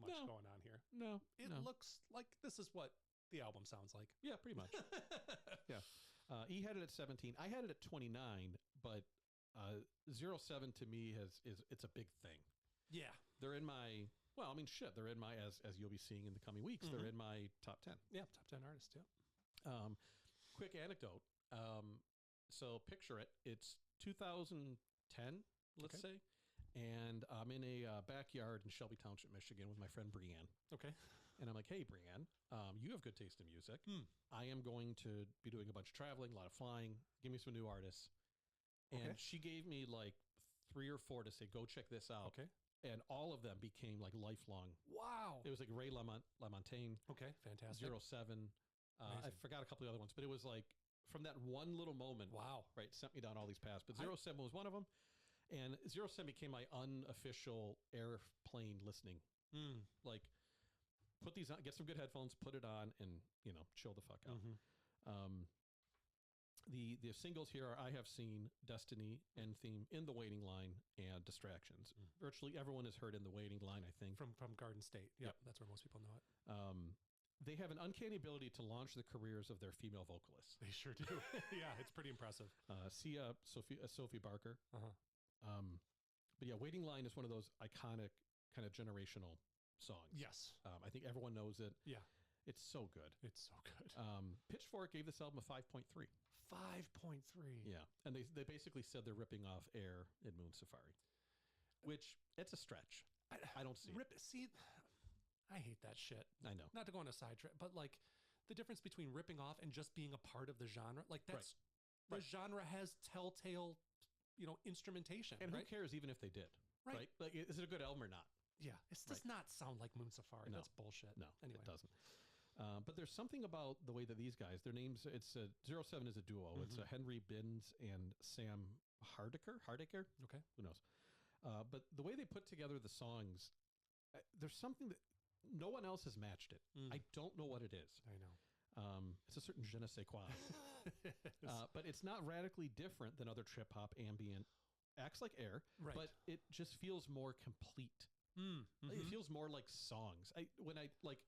much going on here. No. It looks like this is what the album sounds like. Yeah, pretty much. Yeah. He had it at 17. I had it at 29, but 07 to me it's a big thing. Yeah. They're in my, well, I mean, shit, they're in my, as you'll be seeing in the coming weeks, they're in my top 10. Yeah, top 10 artists, yeah. Quick anecdote. So picture it. It's 2010, let's say. And I'm in a backyard in Shelby Township, Michigan with my friend Brianne. Okay. And I'm like, hey, Brianne, you have good taste in music. I am going to be doing a bunch of traveling, a lot of flying. Give me some new artists. And she gave me like 3 or 4 to say, go check this out. Okay. And all of them became like lifelong. Wow. It was like Ray LaMontagne. Okay, fantastic. 07. I forgot a couple of other ones, but it was like from that one little moment, Wow. right, sent me down all these paths. But 07 was one of them. And 07 became my unofficial airplane listening. Like, put these on, get some good headphones, put it on, and, chill the fuck out. The singles here are I Have Seen, Destiny, End Theme, In the Waiting Line, and Distractions. Virtually everyone has heard In the Waiting Line, I think. From Garden State. Yep. That's where most people know it. They have an uncanny ability to launch the careers of their female vocalists. They sure do. Yeah, it's pretty impressive. Sophie Barker. But yeah, Waiting Line is one of those iconic kind of generational songs. Yes. I think everyone knows it. Yeah. It's so good. It's so good. Pitchfork gave this album a 5.3. 5.3. Yeah. And they basically said they're ripping off Air and Moon Safari, which it's a stretch. I don't see it. I hate that shit. I know. Not to go on a sidetrack, but like the difference between ripping off and just being a part of the genre, like that's the genre has telltale, instrumentation. And who cares even if they did? Right. Like, is it a good album or not? Yeah. It does not sound like Moon Safari. No. That's bullshit. No, anyway. It doesn't. But there's something about the way that these guys, their names, 07 is a duo. It's Henry Binns and Sam Hardiker. Okay. Who knows? But the way they put together the songs, there's something that no one else has matched it. I don't know what it is. I know. It's a certain je ne sais quoi. But it's not radically different than other trip hop, ambient acts like Air, but it just feels more complete. It feels more like songs. When I like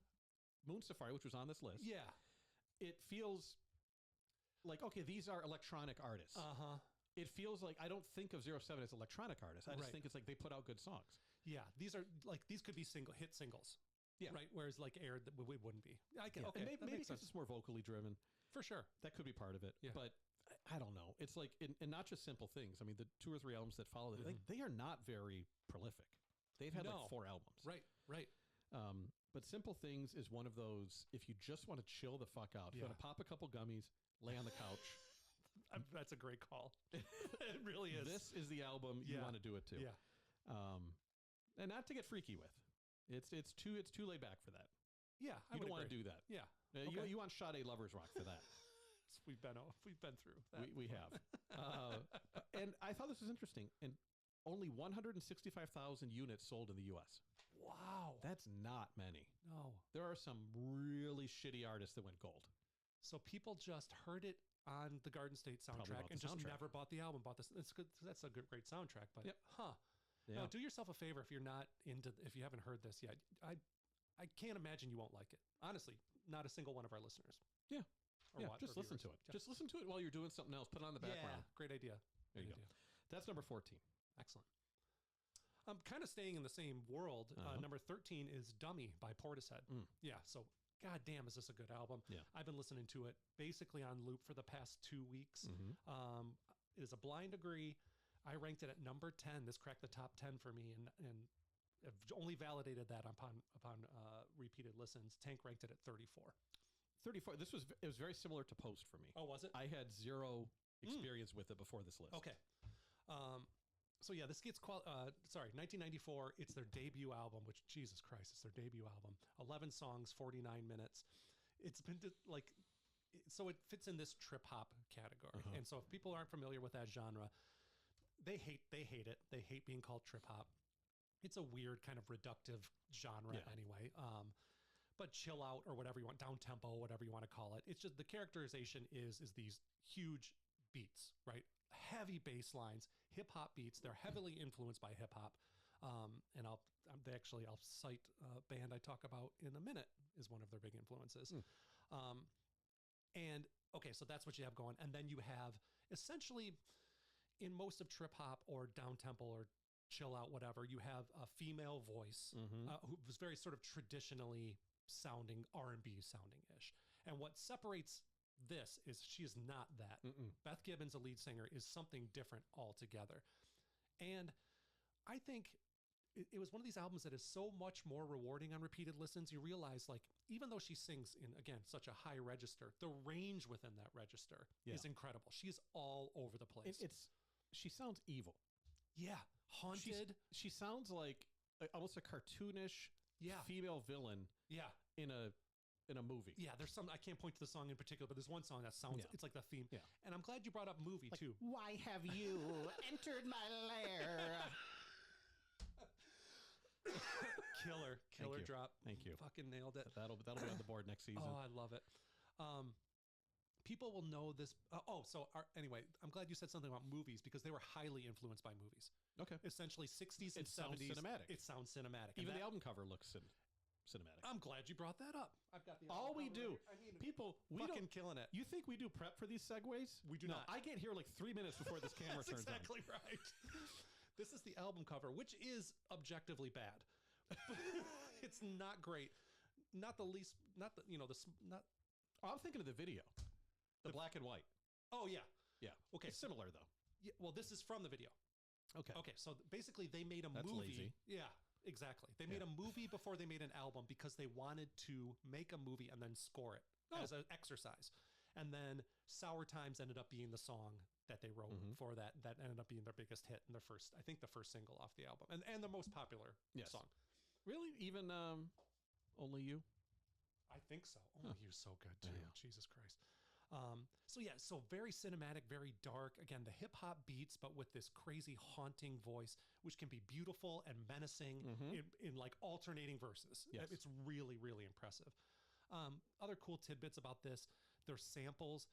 Moon Safari, which was on this list, it feels like, okay, these are electronic artists. It feels like I don't think of 07 as electronic artists. I just think it's like they put out good songs. Yeah, these could be hit singles. Yeah, right. Whereas like Air, we wouldn't be. Okay, and maybe because it's more vocally driven. For sure, that could be part of it. Yeah. But I don't know. It's like, and not just simple things. I mean, the 2 or 3 albums that follow, like they are not very prolific. They've had like 4 albums. Right. But Simple Things is one of those. If you just want to chill the fuck out, if you want to pop a couple gummies, lay on the couch. That's a great call. It really is. This is the album you want to do it to. Yeah. And not to get freaky with. It's too laid back for that. Yeah, you don't want to do that. Yeah, you want Sade Lovers Rock for that. We've been through that. We have. And I thought this was interesting. And only 165,000 units sold in the U.S. Wow, that's not many. No, there are some really shitty artists that went gold. So people just heard it on the Garden State soundtrack and just never bought the album. Bought this. It's good. That's a great soundtrack. But Yeah. Now, do yourself a favor if you're not if you haven't heard this yet. I can't imagine you won't like it. Honestly, not a single one of our listeners. Yeah. Just listen to it. Yeah. Just listen to it while you're doing something else. Put it on the background. Yeah, great idea. There you go. That's number 14. Excellent. I'm kind of staying in the same world. Number 13 is Dummy by Portishead. Yeah, so goddamn, is this a good album? Yeah. I've been listening to it basically on loop for the past 2 weeks. It is a blind agree. I ranked it at number 10. This cracked the top 10 for me, and I've only validated that upon repeated listens. Tank ranked it at 34. 34. It was very similar to Post for me. Oh, was it? I had zero experience with it before this list. Okay. So yeah, this gets 1994. It's their debut album, which Jesus Christ, it's their debut album. 11 songs, 49 minutes. It's been so it fits in this trip hop category. And so if people aren't familiar with that genre, they hate it. They hate being called trip hop. It's a weird kind of reductive genre anyway. But chill out or whatever you want, down tempo, whatever you want to call it. It's just the characterization is these huge beats, right? Heavy bass lines, hip hop beats. They're heavily influenced by hip hop. And I'll cite a band I talk about in a minute is one of their big influences. And okay, so that's what you have going. And then you have essentially in most of trip hop or down tempo or chill out, whatever, you have a female voice who was very sort of traditionally sounding R&B sounding ish. And what separates this is she is not that. Beth Gibbons, a lead singer, is something different altogether. And I think it was one of these albums that is so much more rewarding on repeated listens. You realize, like, even though she sings in, again, such a high register, the range within that register is incredible. She's all over the place. She sounds evil. Yeah. Haunted. She sounds like almost a cartoonish female villain. Yeah. In a in a movie. Yeah, there's some, I can't point to the song in particular, but there's one song that sounds, it's like the theme. Yeah. And I'm glad you brought up movie too. Why have you entered my lair? Killer you. drop. Thank you. Fucking nailed it. That'll be on the board next season. Oh, I love it. People will know this. Anyway, I'm glad you said something about movies because they were highly influenced by movies. Okay. Essentially 60s and 70s. Sounds cinematic. It sounds cinematic. Even the album cover looks cinematic. I'm glad you brought that up. I've got the all we do. I mean, People, we fucking don't, killing it. You think we do prep for these segues? We do not. I get here like 3 minutes before this camera That's turns exactly on. right. This is the album cover, which is objectively bad. It's not great. Not the least. Not the not. Oh, I'm thinking of the video, the black and white. Oh yeah. Yeah. Okay. It's similar though. Yeah, well, this is from the video. Okay. Okay. So basically, they made a That's movie. lazy. Yeah. Exactly. They made a movie before they made an album because they wanted to make a movie and then score it as an exercise. And then Sour Times ended up being the song that they wrote for that. That ended up being their biggest hit and their first, I think, the first single off the album and the most popular song. Really? Even Only You? I think so. Only You's so good too. Yeah. Jesus Christ. So very cinematic, very dark. Again, the hip hop beats, but with this crazy haunting voice, which can be beautiful and menacing in like alternating verses. Yes. It's really, really impressive. Other cool tidbits about this, their samples.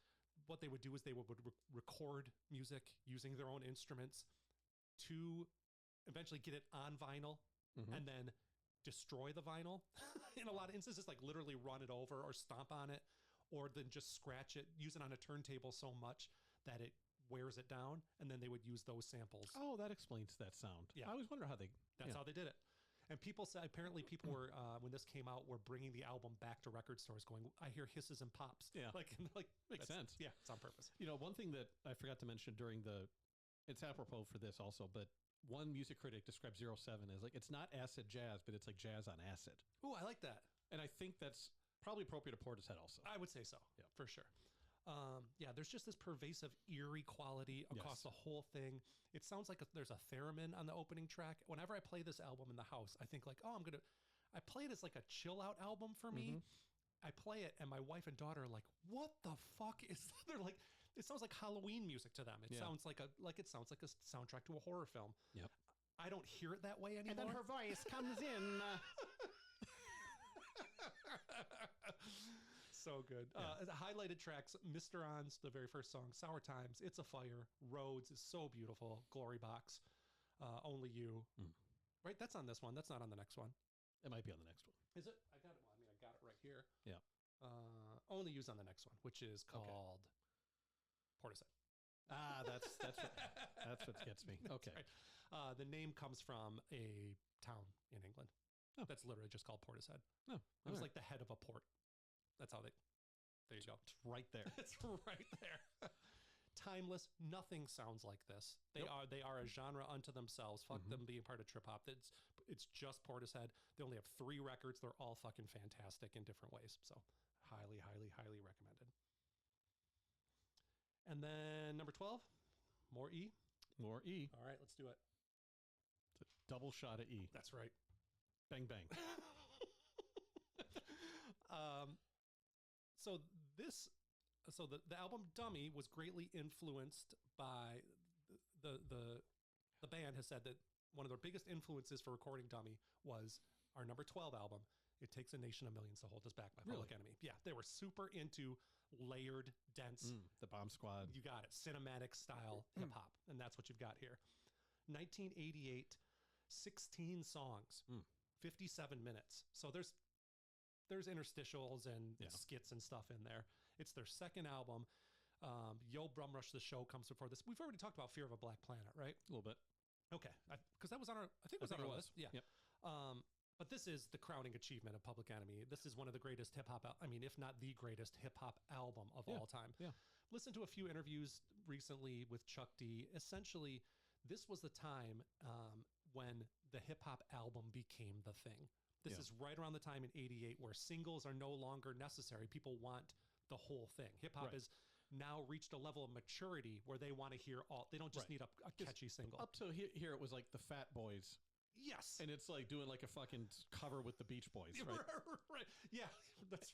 What they would do is they would record music using their own instruments to eventually get it on vinyl and then destroy the vinyl. In a lot of instances, like literally run it over or stomp on it, or then just scratch it, use it on a turntable so much that it wears it down, and then they would use those samples. Oh, that explains that sound. Yeah. I always wonder how they... That's how they did it. And people said, apparently people were, when this came out, were bringing the album back to record stores going, I hear hisses and pops. Yeah. Like Makes sense. Yeah, it's on purpose. You know, one thing that I forgot to mention during it's apropos for this also, but one music critic described 07 as like, it's not acid jazz, but it's like jazz on acid. Ooh, I like that. And I think that's probably appropriate to Portishead also. I would say so, for sure. There's just this pervasive eerie quality across the whole thing. It sounds like there's a theremin on the opening track. Whenever I play this album in the house, I think like, I play it as like a chill out album for me. I play it and my wife and daughter are like, what the fuck is that? They're like, it sounds like Halloween music to them. It sounds like a soundtrack to a horror film. Yep. I don't hear it that way anymore. And then her voice comes in. So good. The highlighted tracks, Mr. On's the very first song, Sour Times, It's a Fire, Roads is so beautiful, Glory Box, Only You. Right? That's on this one. That's not on the next one. It might be on the next one. Is it? I got it. Well, I got it right here. Yeah. Only You's on the next one, which is called Portishead. Ah, that's what gets me. Okay. Right. The name comes from a town in England. Oh. That's literally just called Portishead. Oh, it was like the head of a port. That's how there you go. It's right there. It's right there. Timeless. Nothing sounds like this. They are a genre unto themselves. Fuck them being part of trip hop. It's just Portishead. They only have 3 records. They're all fucking fantastic in different ways. So highly, highly, highly recommended. And then number 12, more E. More E. All right, let's do it. It's a double shot of E. That's right. Bang, bang. So the album Dummy was greatly influenced by the band has said that one of their biggest influences for recording Dummy was our number 12 album, It Takes a Nation of Millions to Hold Us Back by Public Enemy. Yeah, they were super into layered, dense. The Bomb Squad. You got it. Cinematic style hip hop. And that's what you've got here. 1988, 16 songs, 57 minutes. So there's interstitials and skits and stuff in there. It's their second album. Yo Brum Rush the Show comes before this. We've already talked about Fear of a Black Planet, right? A little bit. Okay. Because that was on our, I think it was on our list. Yeah. Yep. But this is the crowning achievement of Public Enemy. This is one of the greatest hip hop, if not the greatest hip hop album of all time. Yeah. Listen to a few interviews recently with Chuck D. Essentially, this was the time when the hip hop album became the thing. This is right around the time in 88 where singles are no longer necessary. People want the whole thing. Hip hop has now reached a level of maturity where they want to hear all. They don't just need a catchy single. Up to here, it was like the Fat Boys. Yes. And it's like doing like a fucking cover with the Beach Boys, right? Right. Yeah. That's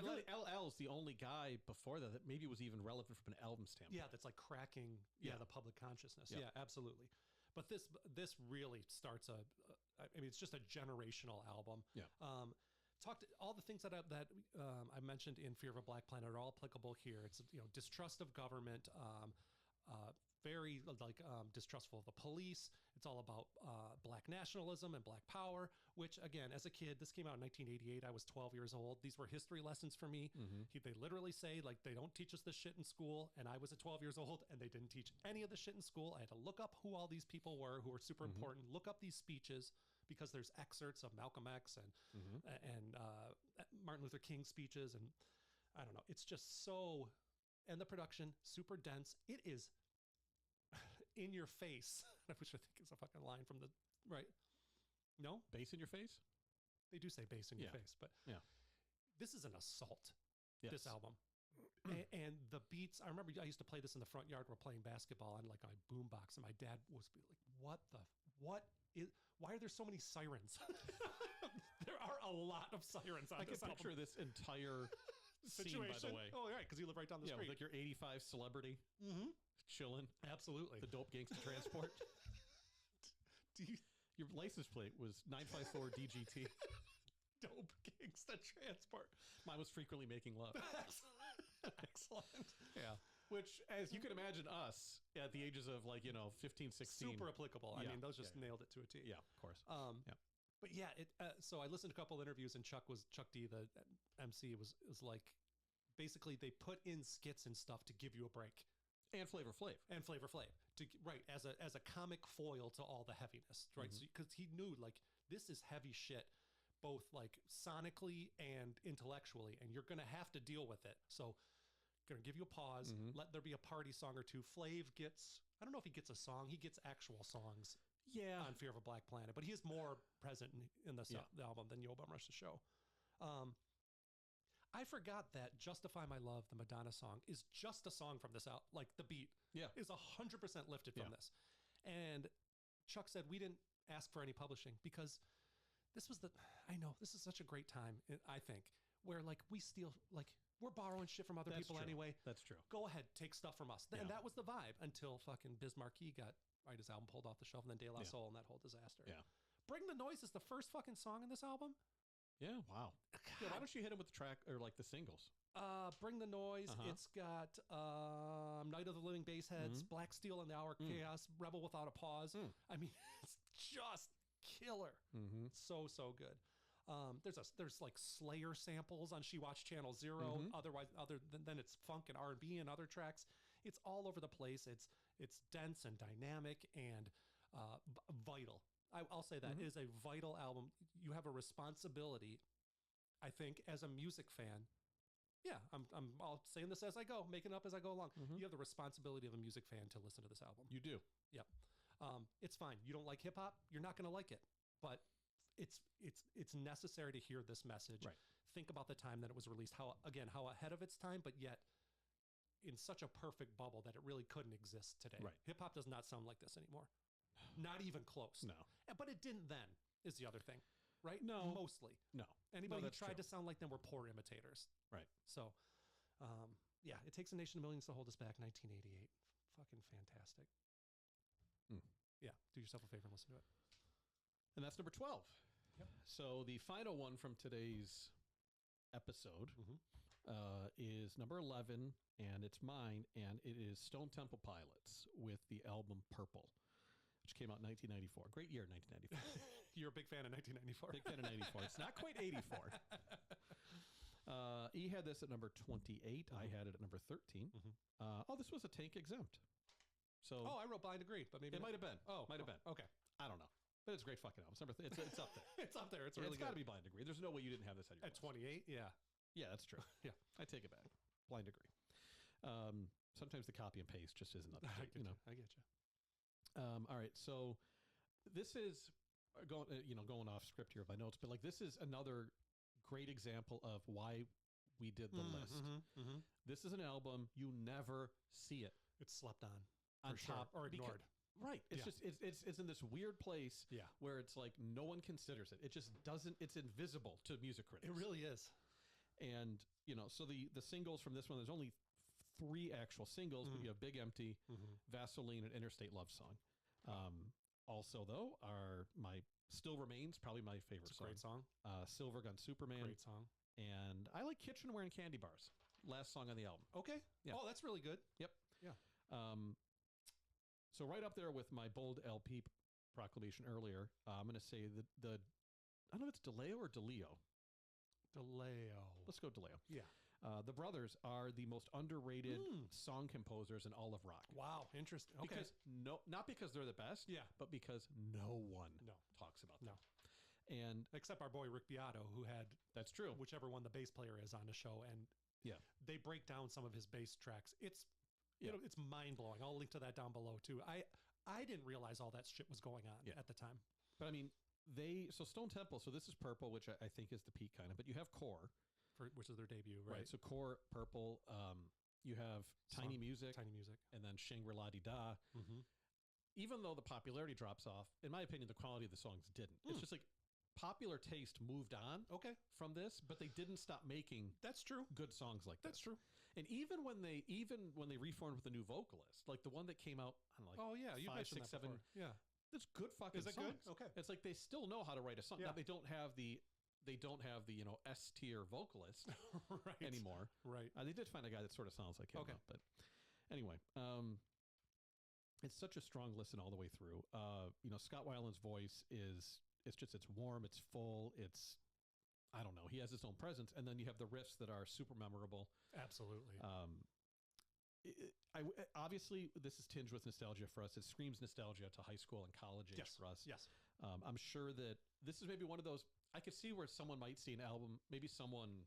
Really, LL's the only guy before that maybe was even relevant from an album standpoint. Yeah, that's like cracking the public consciousness. Yeah. Yeah, absolutely. But this really starts I mean, it's just a generational album. Yeah. Talked all the things that I mentioned in Fear of a Black Planet are all applicable here. It's distrust of government, very distrustful of the police. It's all about black nationalism and black power, which again, as a kid, this came out in 1988. I was 12 years old. These were history lessons for me. They literally say like, they don't teach us this shit in school. And I was at 12 years old and they didn't teach any of the shit in school. I had to look up who all these people were who were super important, look up these speeches because there's excerpts of Malcolm X and Martin Luther King speeches. And I don't know, it's just so, and the production, super dense. It is in your face, which I think is a fucking line from the right. No, bass in your face. They do say bass in your face, but this is an assault. Yes. This album, and the beats. I remember I used to play this in the front yard. We're playing basketball on like my boombox, and my dad was like, "What is? Why are there so many sirens?" There are a lot of sirens on this album. I can picture this entire situation. Scene, by the way. Oh, right, because you live right down the street. With like your 85 celebrity chilling. Absolutely. The dope gangsta transport. Your license plate was 954 DGT. Dope gangsta transport. Mine was frequently making love. Excellent. Yeah. Which, as you can imagine, us at the ages of 15, 16. Super applicable. I mean, those just nailed it to a T. Yeah, of course. But yeah, so I listened to a couple interviews, and Chuck D, the MC, was like, basically they put in skits and stuff to give you a break. And Flavor Flav. As a comic foil to all the heaviness, right? So because he knew like this is heavy shit, both like sonically and intellectually, and you're gonna have to deal with it. So gonna give you a pause, let there be a party song or two. Flav gets, I don't know if he gets a song, he gets actual songs. Yeah, on Fear of a Black Planet, but he is more present in the album than Yo Bum Rush the Show. I forgot that Justify My Love, the Madonna song, is just a song from this out. Like the beat is 100% lifted from this. And Chuck said, we didn't ask for any publishing because this is such a great time, I think, where like we steal, like we're borrowing shit from other people anyway. That's true. Go ahead, take stuff from us. And that was the vibe until fucking Biz Markie got his album pulled off the shelf, and then De La Soul and that whole disaster. Yeah. Bring the Noise is the first fucking song in this album. Yeah, wow. Yeah, why don't you hit him with the track or like the singles? Bring the Noise. It's got Night of the Living Bassheads, Black Steel and the Hour Chaos, Rebel Without a Pause. I mean, it's just killer. So good. There's like Slayer samples on She Watched Channel Zero. Otherwise, other than it's funk and R&B and other tracks, it's all over the place. It's dense and dynamic and vital. I'll say that it is a vital album. You have a responsibility, I think, as a music fan. Yeah, I'm all saying this as I go, making up as I go along. You have the responsibility of a music fan to listen to this album. You do. Yep. It's fine. You don't like hip hop, you're not going to like it, but it's necessary to hear this message. Right. Think about the time that it was released. How ahead of its time, but yet in such a perfect bubble that it really couldn't exist today. Right. Hip hop does not sound like this anymore. Not even close. No. But it didn't then, is the other thing. Right? No. Mostly. No. Anybody who tried to sound like them were poor imitators. Right. So, It Takes a Nation of Millions to Hold Us Back, 1988. Fucking fantastic. Yeah, do yourself a favor and listen to it. And that's number 12. Yep. So the final one from today's episode is number 11, and it's mine, and it is Stone Temple Pilots with the album Purple, which came out in 1994. Great year, 1994. You're a big fan of 1994. Big fan of 94. It's not quite 84. He had this at number 28. I had it at number 13. This was a Tank exempt. So I wrote Blind Agree, but maybe it might have been. Might have been. Okay. I don't know. But it's a great fucking album. It's up there. It's up there. It's really got to be Blind Agree. There's no way you didn't have this at 28. Yeah. Yeah, that's true. Yeah. I take it back. Blind Agree. Sometimes the copy and paste just isn't up to date, I get you. All right. So this is going off script here by notes, but like this is another great example of why we did the list. This is an album you never see it. It's slept on top or ignored. Right. It's just it's in this weird place where it's like no one considers it. It just doesn't. It's invisible to music critics. It really is. And, so the singles from this one, there's only 3 actual singles, but you have Big Empty, Vaseline, and Interstate Love Song. Also, though, Still Remains, probably my favorite song. Great song. Silver Gun Superman. Great song. And I like Kitchenware and Candy Bars. Last song on the album. Okay. Yeah. Oh, that's really good. Yep. Yeah. So right up there with my bold LP proclamation earlier, I'm going to say the I don't know if it's DeLeo or DeLeo. DeLeo. Let's go DeLeo. Yeah. The brothers are the most underrated song composers in all of rock. Wow, interesting. Okay. Because not because they're the best, but because no one talks about them. And except our boy Rick Beato, who had that's true, whichever one the bass player is on the show, and they break down some of his bass tracks. It's it's mind blowing. I'll link to that down below too. I didn't realize all that shit was going on at the time. But I mean, Stone Temple. So this is Purple, which I think is the peak kind of. But you have Core, which is their debut, right? So Core, Purple. You have Tiny Music, and then Shangri-La-Di-Da. Even though the popularity drops off, in my opinion, the quality of the songs didn't. It's just like popular taste moved on from this, but they didn't stop making good songs like That's true. And even when they reformed with a new vocalist, like the one that came out, I don't know, like 5, 6, 7, it's good fucking songs. Good? Okay. It's like they still know how to write a song. Yeah. Now they don't have the S tier vocalist anymore. Right. They did find a guy that sort of sounds like him. Okay. But anyway, it's such a strong listen all the way through. Scott Weiland's voice it's warm, it's full, I don't know, he has his own presence, and then you have the riffs that are super memorable. Absolutely. Obviously this is tinged with nostalgia for us. It screams nostalgia to high school and college age for us. Yes. I'm sure that this is maybe one of those, I could see where someone might see an album, maybe someone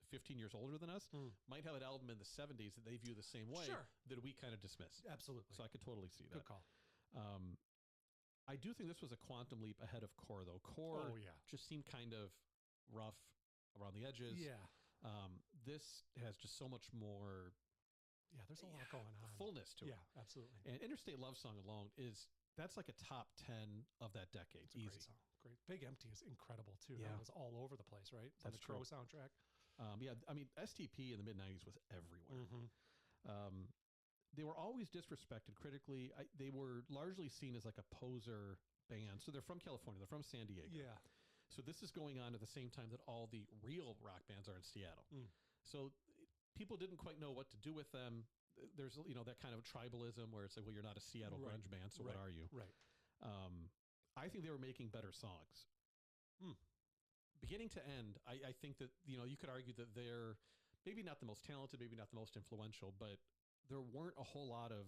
15 years older than us might have an album in the 70s that they view the same way that we kind of dismiss. Absolutely. So I could totally see that. Good call. I do think this was a quantum leap ahead of Core, though. Core just seemed kind of rough around the edges. Yeah. This has just so much more. Yeah, there's a lot going on. Fullness to it. Yeah, absolutely. And Interstate Love Song alone that's like a top 10 of that decade. It's a easy. Great song. Great. Big Empty is incredible too. Yeah. That was all over the place, right? That's on the Crow true. soundtrack. I mean, STP in the mid-90s was everywhere. They were always disrespected critically. They were largely seen as like a poser band. So they're from California. They're from San Diego. Yeah. So this is going on at the same time that all the real rock bands are in Seattle. So people didn't quite know what to do with them. There's, that kind of tribalism where it's like, well, you're not a Seattle grunge band, so what are you? Right. I think they were making better songs. Beginning to end, I think that, you could argue that they're maybe not the most talented, maybe not the most influential, but there weren't a whole lot of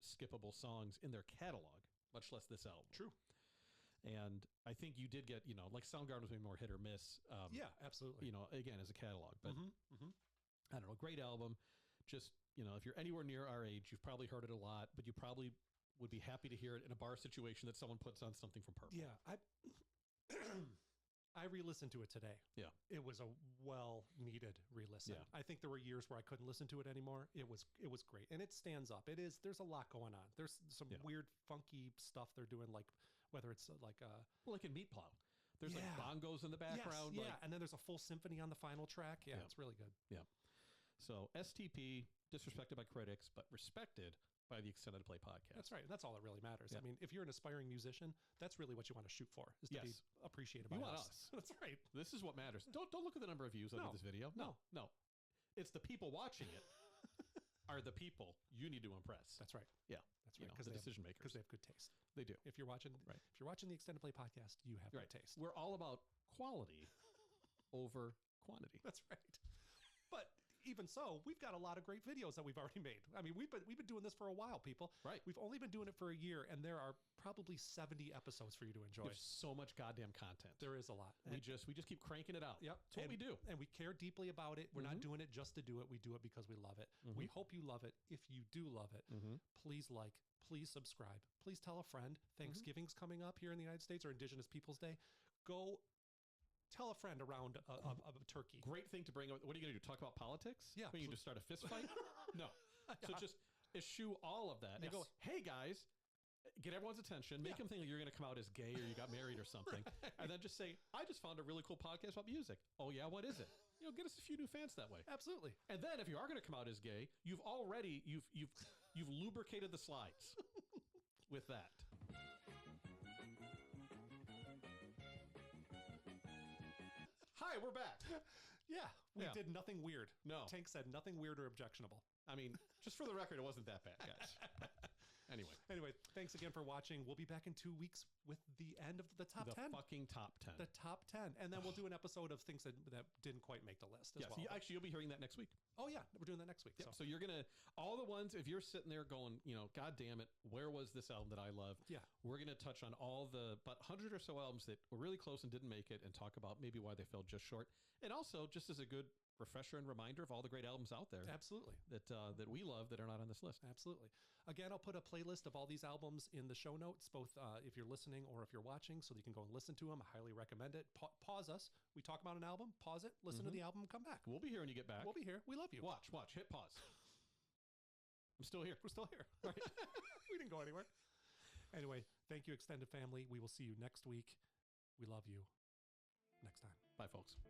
skippable songs in their catalog, much less this album. True. And I think you did get, like Soundgarden was maybe more hit or miss. Yeah, absolutely. Again, as a catalog. But I don't know, great album. Just, if you're anywhere near our age, you've probably heard it a lot, but you probably would be happy to hear it in a bar situation that someone puts on something from Purple. Yeah, I re-listened to it today. Yeah. It was a well-needed re-listen. Yeah. I think there were years where I couldn't listen to it anymore. It was great. And it stands up. There's a lot going on. There's some weird, funky stuff they're doing, like whether it's like like in Meat Plow. There's like bongos in the background. Yes, and then there's a full symphony on the final track. Yeah, it's really good. Yeah. So STP, disrespected by critics, but respected by the Extended Play podcast. That's right. That's all that really matters. I mean, if you're an aspiring musician, that's really what you want to shoot for, is to be appreciated by us. That's right. This is what matters. Don't look at the number of views under this video. No. It's the people watching it are the people you need to impress. That's right. Yeah. That's right. The decision makers. Because they have good taste. They do. If you're watching the Extended Play podcast, you have good taste. We're all about quality over quantity. That's right. But even so, we've got a lot of great videos that we've already made. I mean, we've been doing this for a while, people. Right. We've only been doing it for a year, and there are probably 70 episodes for you to enjoy. There's so much goddamn content. There is a lot. We just keep cranking it out. Yep. That's what we do. And we care deeply about it. We're not doing it just to do it. We do it because we love it. We hope you love it. If you do love it, please please subscribe. Please tell a friend. Thanksgiving's coming up here in the United States, or Indigenous Peoples Day. Go tell a friend around a turkey. Great thing to bring up. What are you going to do? Talk about politics? Yeah. When you just start a fist fight? No. So just eschew all of that and go, hey guys, get everyone's attention. Make them think that you're going to come out as gay or you got married or something. And then just say, I just found a really cool podcast about music. Oh yeah, what is it? get us a few new fans that way. Absolutely. And then if you are going to come out as gay, you've lubricated the slides with that. Hi, we're back. Yeah, we did nothing weird. No. Tank said nothing weird or objectionable. I mean, just for the record, it wasn't that bad, guys. Anyway, thanks again for watching. We'll be back in 2 weeks with the end of the top 10. The fucking top 10. The top 10. And then we'll do an episode of things that didn't quite make the list as well. Actually, you'll be hearing that next week. Oh, yeah. We're doing that next week. Yep. So you're going to, all the ones, if you're sitting there going, God damn it, where was this album that I love? Yeah. We're going to touch on all the, but 100 or so albums that were really close and didn't make it and talk about maybe why they fell just short. And also, just as a good refresher and reminder of all the great albums out there. Absolutely. That we love that are not on this list. Absolutely. Again, I'll put a playlist of all these albums in the show notes, both if you're listening or if you're watching, so that you can go and listen to them. I highly recommend it. Pause us. We talk about an album, pause it, listen to the album, come back. We'll be here when you get back. We'll be here. We love you. Watch, hit pause. I'm still here. We're still here. Right. We didn't go anywhere. Anyway, thank you, extended family. We will see you next week. We love you. Next time. Bye, folks.